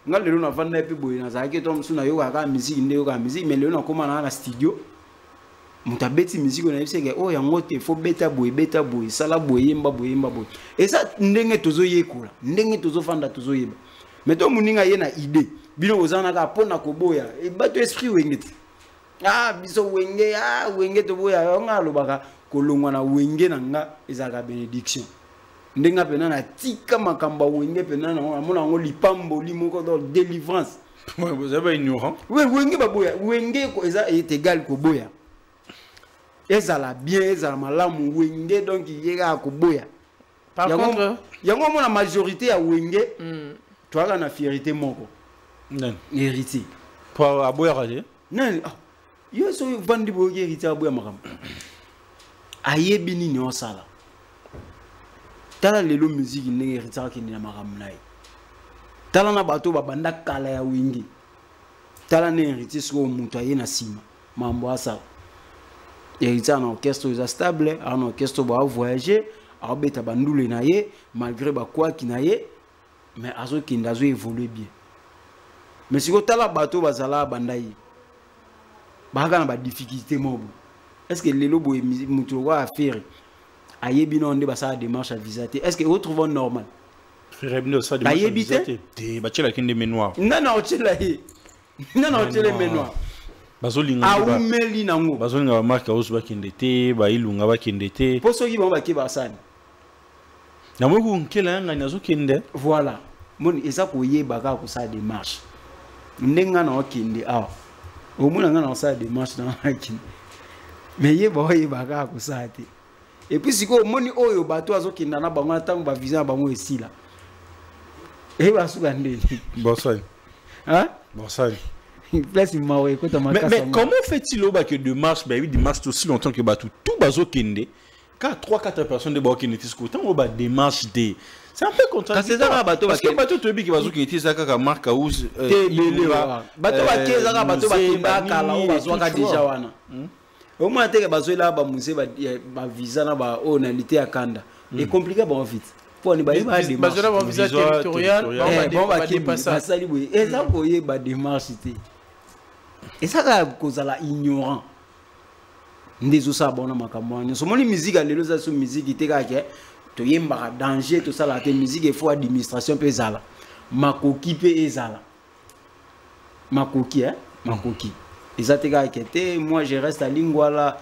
nga lelo na vanda epe boye na zaki to msuna yo ka musique nde ka musique mais lelo na koma na studio muta beti musique na yebise ke oh yango te fo beta boye sala boye yemba boye eza ndenge tozo yekola ndenge tozo fanda tozo yeba mais to muninga ye na idée bino ozana ka pona ko boya e bato esprit wengeti biso wenge to boya nga lobaka kolongwa na wenge na nga ezaka bénédiction ndenga pena na tika makamba wenge pena na mona ngo lipambo limoko do délivrance vous avez ignorant wenge baboya wenge ko eza est égal ko boya ezala bien ezala malamu wenge donc yega ko boya par contre yango mona majorité ya wenge toaka na fierté moko héritier pour aboya raté non yo so vandi bo héritier aboya makamba ayebi nini osala tala lelo musique ndenge héritier ki na makamba nayi tala na bato babanda kala ya wingi tala ne héritier so mutu aye na sima mambo asala héritier na orchestre is stable en orchestre ba voyager a beta bandule na ye malgré ba quoi ki na ye mais azo kinda zo évoluer bien mais si ko tala bato bazala bandai baka na ba difficulté mobo est-ce que lelo boye mutu wa affaire ayebi non nde basala démarche à visater est-ce que retrouvons normal rebno ça démarche à visater te bachela kinde menoir non chela ye non chela menoir bazolinga ba umeli nango bazolinga ba marque osu bakinde te ba ilunga bakinde te poso ki ba ke basani na moku nkela nga nazo kinde voilà moni eza ko yeba ko sa démarche ndenga na okinde omuna nga na sa démarche na akinde mais yeba ko sa te et puis siko moni oyo bato azokinda na bango tango ba visa bango esila basuka ndeni bosai bosai place mawe ko ta makasa mais comment fait-il au que de marche oui de marche aussi longtemps que bato tout bazokinde quand 3-4 personnes de bakinde tisco tant au ba démarche de c'est un peu contradictoire parce que bato to bi ki bazokinde tisaka ka marque ou bato ba kezaka bato ba kimba kala o bazwaka déjà wana au moins te bazo la ba muse ba visa na ba onalité ya kanda et compliqué ba vite pour ni ba démarche bazo la ba visa territorial ba dépasser sali boye eza boye ba démarche te et ça ka kozala ignorant ndezo sa bona makamwana so moni musique lelo za so musique te ka ke to yemba danger to sala te musique il faut administration pe zala makoki pe ezala makoki Ezate ka kete moi je reste à Lingwala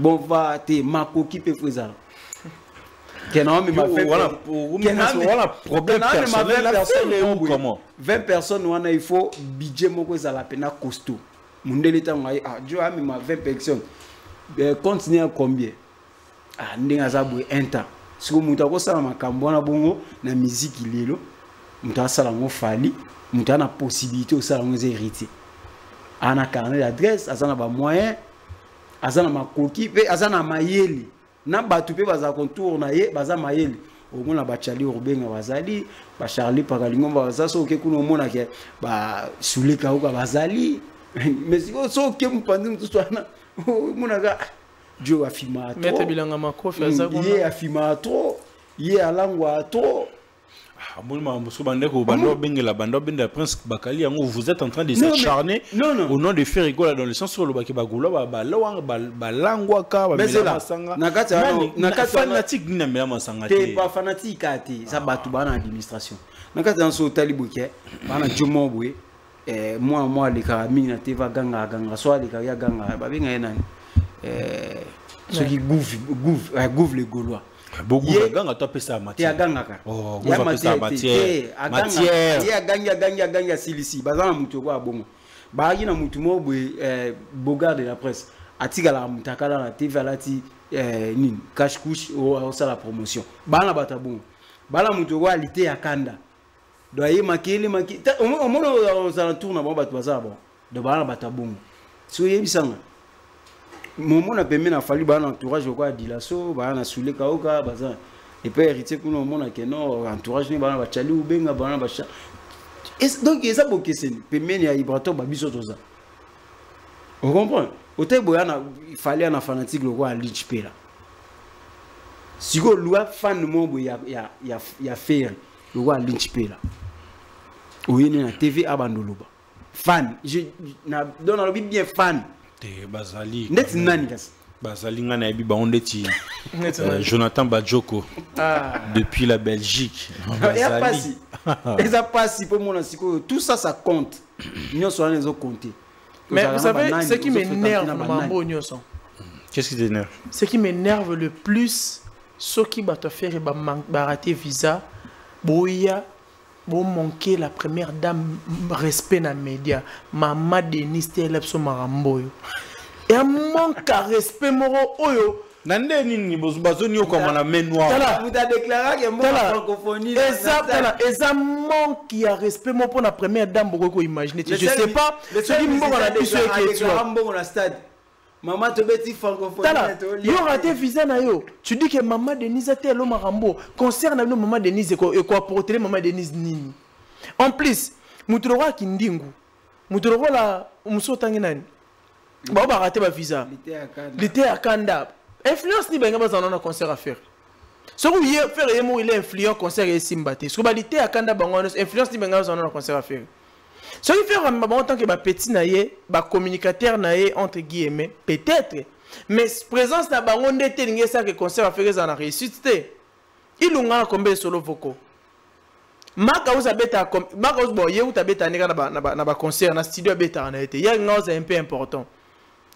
bon va te makoki pe fezala kenan me ma fait voilà problème personnel comment 20 personnes wana il faut budget moko ezala pena costaud mundele tango jo ami ma 20 personnes continuer à combien ndinga za boye un temps siko mutu akosala makambo na bongo na musique lelo mutu asala ngo fali mutu ana possibilité osala ngo héritier ana carnet d'adresse azana ba moyen azana makoki pe azana mayeli na batu pe baza contour na ye baza mayeli omona ba Charlie Rubenga bazali ba Charlie Pakalingo baza so ke kuno mona ke ba Sulika uka bazali mais so ke mpandi mtuswana mona ga Dieu afima trop mettre bilanga makofi azako ye afima trop ye alangwa trop. Prince Bakali, vous êtes en train de s'acharner au nom de faire rigolo dans le sens sur le baki bagula mais c'est là fanatique ni na mela masanga te pas fanatique ate ça batu bana administration nakati en so talibuke bana jomo bwe moi les karami na te va ganga soit les kaya ganga ba benga nani ceux qui gouvent les Gaulois. Beaucoup de ganga topé ça matière. Oh, matière. Ya ganga silisi. Bazana mutu kwa bongo. Baagi na mutu mo Bogard de la presse. Atika la mutakala na TV alati nini cash couche au ça la promotion. Bana bata bongo. Bala mutu kwa lité ya kanda. Do ayi makeli au moins on tourne bon batu bazaba bon. Do bana bata bongo. So yebisanga. Momo na pembe na fali ba na entourage quoi dilaso ba na soule kaoka baza et puis héritier kuno mona ke no entourage ni ba na ba Charlie Rubenga ba na ba donc ça bokeseni pembe ya Ibrato ba biso toza on comprend autant boya na fali na fanatique le quoi lich pela Si vous avez fan de moi, il y a faire. Le roi Lynch P là. Oui, il y a TV Abandoloba. Fan. Je donne le bien fan. Bazali. Net Nanigas. Bazali ngana ebi ba ondeti. Jonathan Badjoko. Depuis la Belgique. Il y a pas si. Et ça passe pour mon asiko. Tout ça, ça compte. Nous sommes les autres comptés. Mais vous savez, ce qui m'énerve, qu'est-ce qui t'énerve? Ce qui m'énerve le plus, ce qui va te faire rater visa, boya, bon manquer la première dame respect dans les médias. Maman Denise Télepso Marambo. Et un manque à respect moro oyo. Nande nini bozoni comme la main noire. Vous avez déclaré que moi la francophonie. Eza manque à respect mo pour la première dame boko imaginer. Je sais pas ce qui me va la décision qui est sur stade. Maman te beti francophonie. Yo raté visa na yo. Tu dis que maman Denise Télo Marambo concerne maman Denise et quoi porter maman Denise nini. En plus, mutoro kindingu. Mutoro la musotangi nani. Ba raté ba visa. L'été à Kanda. Influence ni benga bazana na concert à faire. Ce que vous faire yemo il est influent concert et simbate. Ce que l'été à Kanda bango influence ni benga bazana na concert à faire. Ce qui fait en tant que ba petit naie, ba communicateur naie entre guillemets, peut-être. Mais présence na bango ndete linge ça que concert à faire ça na réussite. Il lunga combien solo vocaux. Maka uza beta maka uza boye uta beta nega na ba concert na studio beta na été. Il y a une chose un peu important.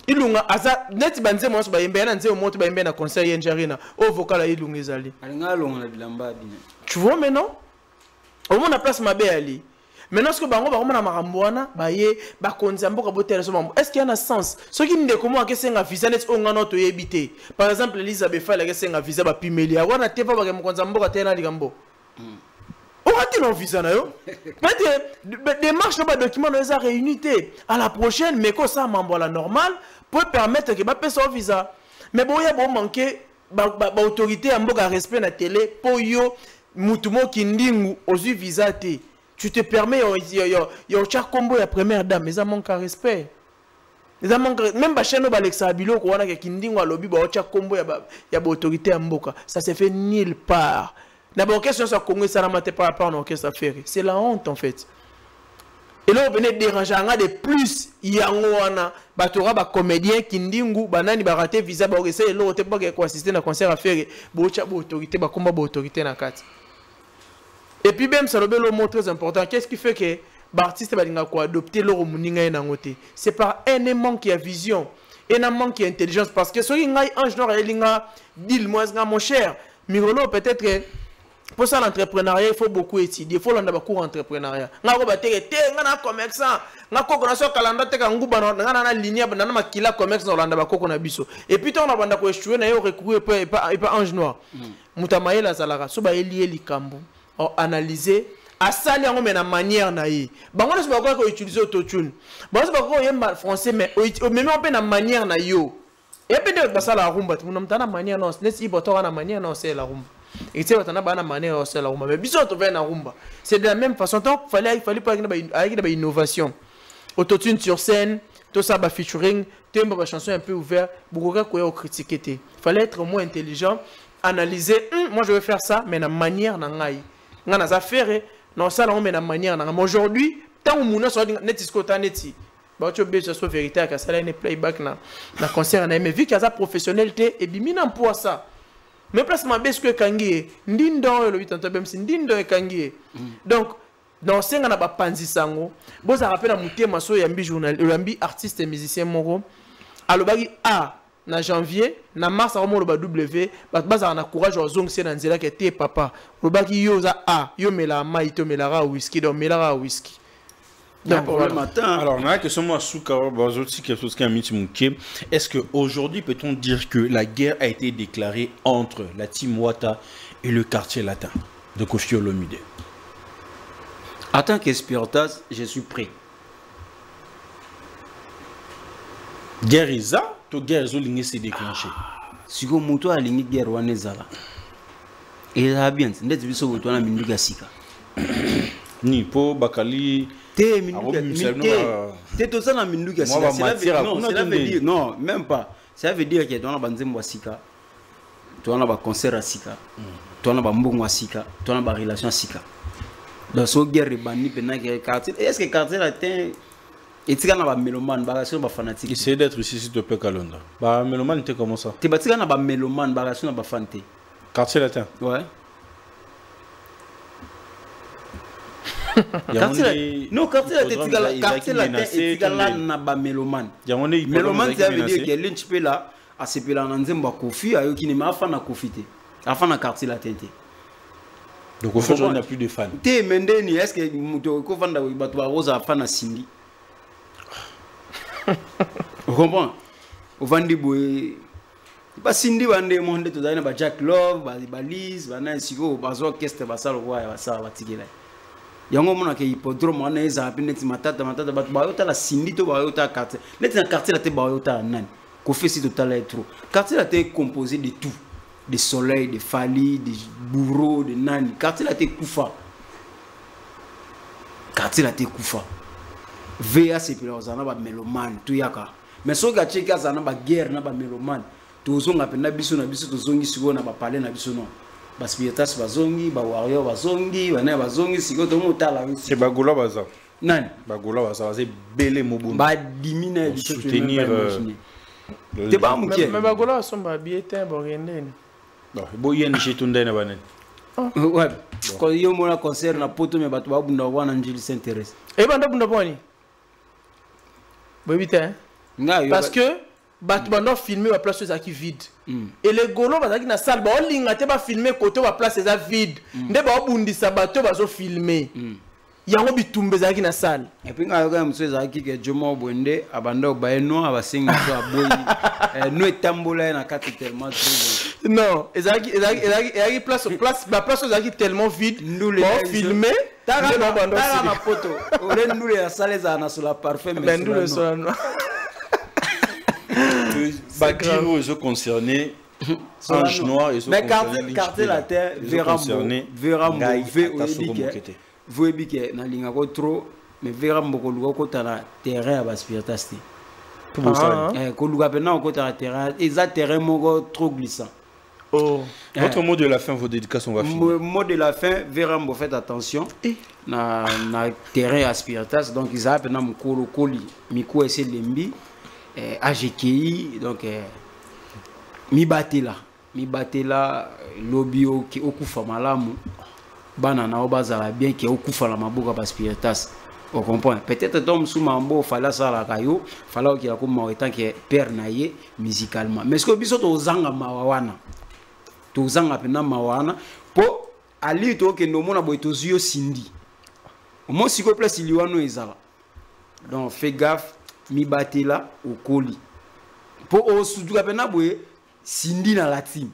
Ilunga aza net banze mo so ba yembe na nzeo moto ba yembe na concert yenjarina au vocal ilunga ezali alinga longa na bilamba bien tu vois maintenant au moins na place mabe ali maintenant ce que bango ba na makamboana ba ye ba konza mboka botere so mambo est-ce qu'il y a un sens ce qui ndeko mo akesenga visa net onga no to yebite par exemple Elizabeth Fall akesenga visa ba pimeli wana tepa ba konza mboka tena likambo on a dit non visa na yo. Peut-être démarche no ba document no eza réunité à la prochaine mais ko ça mambo la normale pour permettre que ba pesa visa. Mais bon ya bon manquer ba autorité amboka respect na télé pour yo mutumo kindingu ozu visa te. Tu te permets yo cha combo ya première dame mais ça manque à respect. Ça manque même ba chaîne no ba Alexa Bilo ko wana ke kindingu alobi ba cha combo ya ba autorité amboka. Ça se fait nulle part. D'abord, question sur Congo, ça n'a pas rapport à l'orchestre à faire. C'est la honte en fait. Et là, on venait déranger de plus. Il y a un batora, un comédien qui dit banani baraté visa, ba essayer là, on te pas quoi assister à un concert à faire. Bocha autorité, ba combat autorité na kat. Et puis même ça le mot très important. Qu'est-ce qui fait que l'artiste va quoi adopter leur muninga na ngote? C'est par un manque qui a vision, un manque qui a intelligence parce que ce ngai ange noir elinga deal moi mon cher. Mirolo peut-être pour ça l'entrepreneuriat il faut beaucoup étudier, il faut l'on a beaucoup entrepreneuriat. Nga ko bateke te nga na commerçant, nga ko na so kalanda te ka nguba na na ligne na na makila commerce na landa bako na biso. Et puis on a banda ko échouer na yo recourir pas ange noir. Mutamaye la zalara so ba lié likambo. Analyser asali yango mais na manière na yi. Bango na so ba ko utiliser autotune. Bango so ba ko yemba français mais même on peut na manière na yo. Et puis de basala rumba, tu na manière non, nesi botora na manière non c'est la rumba. Et tu sais, on a une manière de la rumba. Mais bisous, on va rumba. C'est de la même façon. Donc, il fallait pas une innovation. Autotune sur scène, tout ça, featuring, tu as une chanson un peu ouverte, beaucoup de critiquer. Il fallait être moins intelligent, analyser. Moi, je vais faire ça, mais la manière, on a affaire, non, ça, on met la manière. Aujourd'hui, tant que on a netisco, neti. Tu as soit vérité, que ça, n'est playback, na concert, mais vu qu'il y a professionnel, et bimina pour ça. Mais place ma bes que kangi ndindo le 8 bem ndindo e kangi donc dans senga na ba panzi sango boza rappela mutema so yambi journal yambi artiste et musicien moko alobaki a na janvier na mars a le ba w baza na courage ozongse na nzela ke te papa lobaki yo za a yo mela mai to mela ra whisky donc mela ra whisky. Alors, on a que ce mois est-ce qu'aujourd'hui peut-on dire que la guerre a été déclarée entre la Team Wata et le quartier latin de Koffi Olomide? En tant qu'expérience, je suis prêt. Guerre Isa, to guerre Zolingue s'est déclenchée. Si vous moto a ligne guerre Wanezala. Et là bien, n'est-ce pas ce que tu as minduga sika. Ni po Bakali. Non, même pas. Ça veut dire que dans la bande Mwasika, tu as un concert à Sika, tu as un mbongo à Sika, tu as une relation à Sika. Donc, si guerre rebandi pendant que quartier, est-ce que quartier latin et tu as un mélomane, bagation ba fanatique. Essaye d'être ici s'il te plaît Kalonda. Bah mélomane t'es comment ça? Tu bâti un ba mélomane, bagation ba fanatique. Quartier latin. Ouais. Non, quartier latin et tigala na ba mélomane. Mélomane ça veut dire que l'un peut là à se pela na nzemba kofi ayo ki ne ma fa na kofite. Afa na quartier latin. Donc au fond, il n'y a plus de fans. T'es Mendeni, est-ce que tu Kovanda ou Batwa Rosa fan à Cindy? Vous comprenez? Au Vandi Boy. Pas Cindy, Vandi, mon tout d'ailleurs, Jack Love, Balise, Bana Sigo, Bazo, Orchestre, Basal, Roi, Basal, Batigela. Yango mona ke hippodrome wana eza apineti matata batu bayota la Cindy to bayota quartier. Net na quartier la te bayota nani. Kofi si total est trop. Quartier la te composé de tout. De soleil, de Fali, de bourreau, de nani. Quartier la te koufa. Quartier la te koufa. VA c'est pour les gens qui mélomane, tout yaka. Mais si on a checké ça, na ba guerre, na ba mélomane. Tout le monde a na biso, tout zongi sigo na ba parler na biso non. Ba spiritas ba zongi, ba warrior ba zongi, ba na ba zongi sigo tout le monde tala. C'est bagola baza. Nani? Bagola baza, c'est belé mobu. Ba diminer biso soutenir. T'es pas mouké. Mais bagola sont ba biété borende. Non, bo yen chez Tunde na banet. Ouais. Quand il y a un concert na poto me batu ba bunda wana njili s'intéresse. Et banda bunda boni. Parce que bando filmer la place qui vide et les golo bazaki na salle ba linga te ba filmer côté ba place eza vide nde ba bundisa bato bazo filmer yango bitumbe zaki na salle et puis nga mso ezaki ke Jomo Bwende abanda ba eno abasenga so aboyi no etambola na kati tellement trop non ezaki place ba place ezaki tellement vide ba filmer tara ma photo ole ndule ya salle za na sur la parfum mais ndule so no Bakiro ils concernés Ange Noir ils sont concernés mais quartier la terre verra vous que na linga ko trop mais verra mboko luko ko tana terrain ya baspiritas te pour ça ko luka pena ko tana terrain eza terrain moko trop glissant. Oh, votre mot de la fin, vos dédications va finir. Mot de la fin, Vérambo, faites attention. Na terrain aspiratas, donc ils appellent na mukolo koli, miku ese lembi, AGKI, donc mi batela, lobby okufa malamu, banana obazala bien qui okufa la maboka aspiratas. On comprend. Peut-être Tom Soumambo fallait ça la caillou, fallait qu'il y a comme étant que père naïe musicalement. Mais ce que biso to zanga mawana. Tozanga pena mawana po ali to ke no mona boy tozio Cindy mo siko place liwano ezala donc fais gaffe mi batela au koli po o suduka pena boy Cindy na la team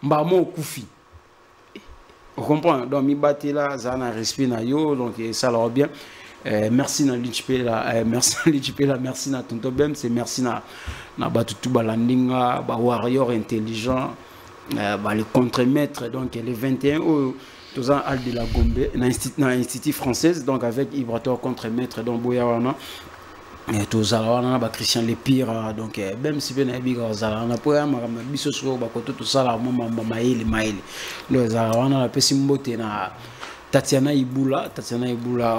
mbamo okufi on comprend donc mi batela zana respect na yo donc ça leur bien merci na Lichpela merci Lichpela merci na tonto Bem c'est merci na batutu balandinga ba warrior intelligent les contre-maîtres, donc les 21 tous ans Al de la Gombe, dans l'Institut française, donc avec Ibrator contre-maître, donc Boyawana, et tous ans Christian Lepire, donc même si bien Biga Zalana, pour un biso sur Bakoto, tout ça, la maman Maïli, le Zalana, la Pessimbote, Tatiana Iboula,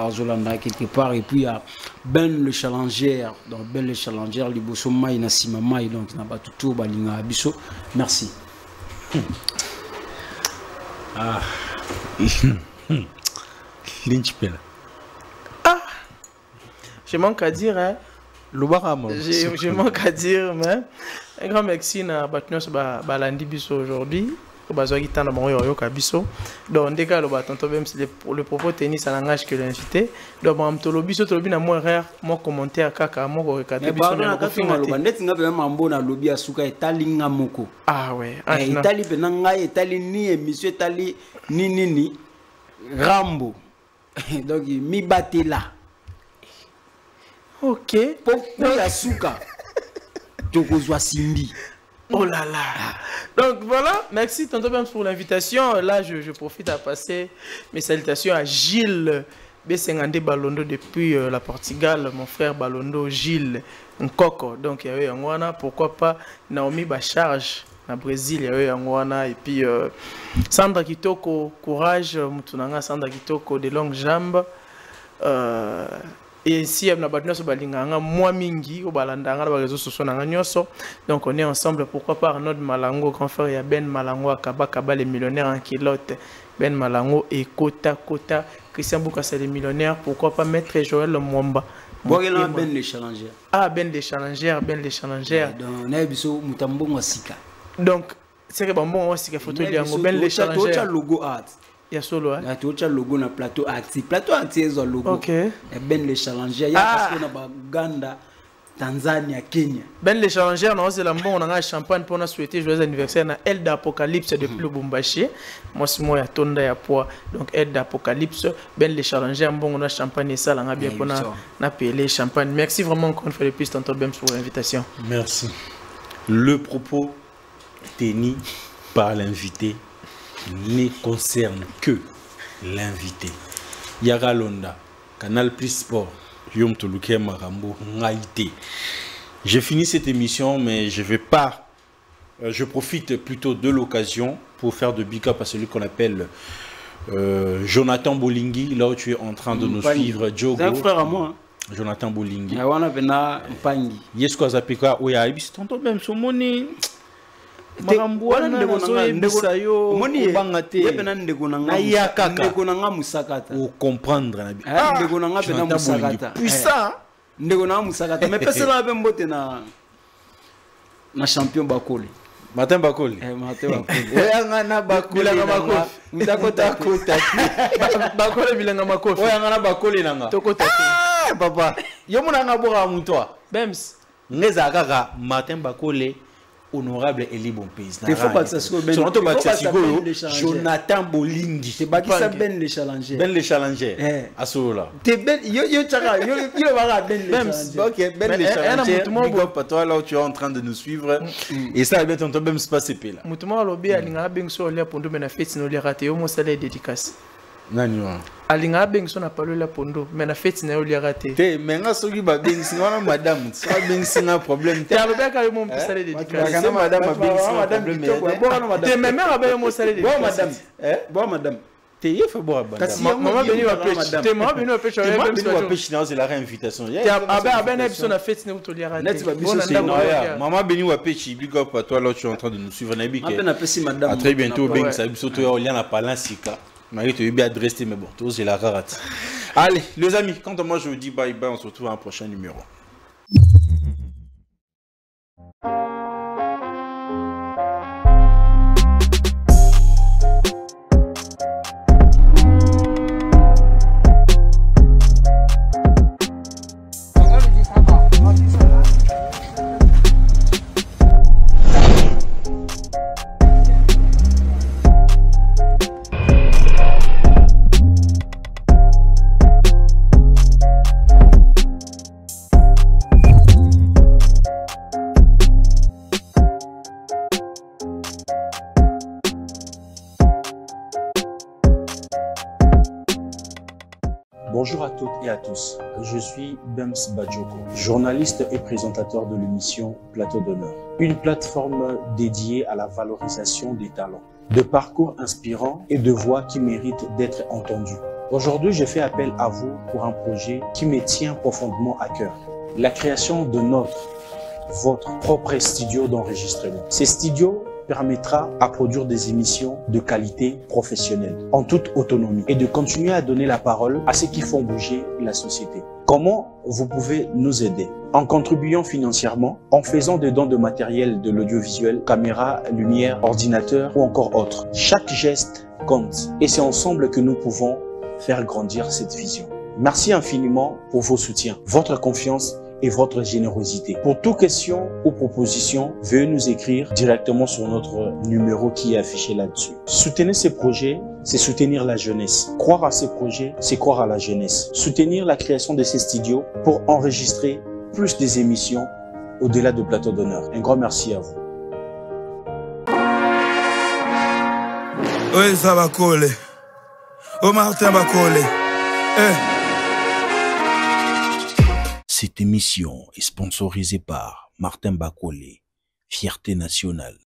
Azolanda quelque part, et puis il y a Ben le Challenger, donc Ben le Challenger, Liboso Maï, Nassima Maï, donc il n'a pas tout Balinga Abisso, merci. Ah, Lichpela. Ah, je manque à dire, hein. Je manque à dire, mais un grand merci à Batnos Balandi Bisso aujourd'hui. Donc, dès que le propos tennis à langage que l'invité, donc mon commentaire kaka mon recadrer ah ouais Itali penanga Itali ni émission Itali ni Rambo donc mi batela ok pour la souka tokozwa Cindy. Oh là là. Donc voilà, merci tonton Bem pour l'invitation. Là, je profite à passer mes salutations à Gilles Bessengande Balondo depuis la Portugal, mon frère Balondo Gilles Nkoko. Donc pourquoi pas Naomi Bacharge na Brésil ya yangwana et puis Sandra Kitoko courage mutunanga Sandra Kitoko de longues jambes et ici na batna so balinganga moi mingi o balandanga na réseaux sociaux nanga nyoso donc on est ensemble pourquoi pas Arnaud Malango grand frère ya Ben Malango akaba les millionnaires en kilote Ben Malango et Kota Christian Boukassa les millionnaires pourquoi pas Maître Joël Mwamba Boyela Ben les challengers Ben les challengers donc na biso mutambo sika donc c'est que bon sika photo de yango Ben les challengers logo art ya solo hein tu as logo na plateau acti est logo OK Ben les challengers ya parce que na Baganda Tanzania Kenya Ben les challengers non c'est la bon on a champagne pour nous souhaiter joyeux anniversaire na Elle d'Apocalypse depuis Lubumbashi moi c'est moi ya tonda ya poids donc Elle d'Apocalypse Ben les challengers bon on a champagne et ça là bien pour na payer champagne merci vraiment encore une fois de plus tonton Bems pour l'invitation merci le propos tenu par l'invité ne concerne que l'invité. Yara Londa, Canal Plus Sport, Yom Toluke Marambo, Ngaïté. J'ai fini cette émission, mais je vais pas. Je profite plutôt de l'occasion pour faire de big up à celui qu'on appelle Jonathan Bolingui, là où tu es en train de nous suivre. Djogo. C'est un frère à moi. Jonathan Bolingui. On a vena Mpangi. Yes, quoi, ça pique quoi? Oui, c'est tonton même, son monnaie. Marambouana ndeko moni bangate yebena ndeko nanga ndeko nanga musakata o comprendre ndeko nanga pena musakata puissant ndeko nanga musakata mais pesela be mbote na champion Bakole Martin Bakole Martin Bakole oyanga na Bakole na Bakole ndakota kota Bakole bilanga makofi oyanga na Bakole nanga tokota papa yo munanga boka mutwa Bems ngeza kaka Martin Bakole honorable Eli Bompezi. Il faut pas que ça soit Ben. Jonathan Bolingui. C'est pas qui ça Ben les challengers. Ben les challengers. À ce là. T'es Ben yo tchaka yo va Ben les challengers. OK, Ben les challengers. Big up à toi là où tu es en train de nous suivre et ça va tonton même se passer là. Mutuma lobi alinga bengso lia pondo mena fête no lia raté yo mo sala dédicace. Nani wa alinga bengso na palo la pondo mena fête na yo lia raté. Te menga soki ba bengsi wana madame. Ça bengsi na problème te. Ya ba ka yo mo sala dédicace. Kana madame bengsi madame te même ba mo sala dédicace. Bon madame. Bon madame. Te yefa bo abanda. Maman venu wa pêche. Te maman venu wa pêche. Maman venu wa pêche c'est la réinvitation. Aben episode na fête na to lia raté. Maman venu wa pêche big up à toi là tu es en train de nous suivre na big. À très bientôt bengsa biso to ya na palansika. Marie, tu es bien adressé, mais bon, tous j'ai la rate. Allez, les amis, quant à moi, je vous dis bye bye, on se retrouve à un prochain numéro. Bonjour à toutes et à tous, je suis Bems Badjoko, journaliste et présentateur de l'émission Plateau d'honneur, une plateforme dédiée à la valorisation des talents, de parcours inspirants et de voix qui méritent d'être entendues. Aujourd'hui, je fais appel à vous pour un projet qui me tient profondément à cœur, la création de votre propre studio d'enregistrement. Ces studios permettra à produire des émissions de qualité professionnelle, en toute autonomie, et de continuer à donner la parole à ceux qui font bouger la société. Comment vous pouvez nous aider? En contribuant financièrement, en faisant des dons de matériel de l'audiovisuel, caméra, lumière, ordinateur ou encore autre. Chaque geste compte et c'est ensemble que nous pouvons faire grandir cette vision. Merci infiniment pour vos soutiens, votre confiance et votre générosité. Pour toute question ou proposition, veuillez nous écrire directement sur notre numéro qui est affiché là-dessus. Soutenir ces projets, c'est soutenir la jeunesse. Croire à ces projets, c'est croire à la jeunesse. Soutenir la création de ces studios pour enregistrer plus des émissions au-delà de Plateau d'honneur. Un grand merci à vous. Oui, ça va coller. Oh, Martin Bakole. Cette émission est sponsorisée par Martin Bakole, Fierté nationale.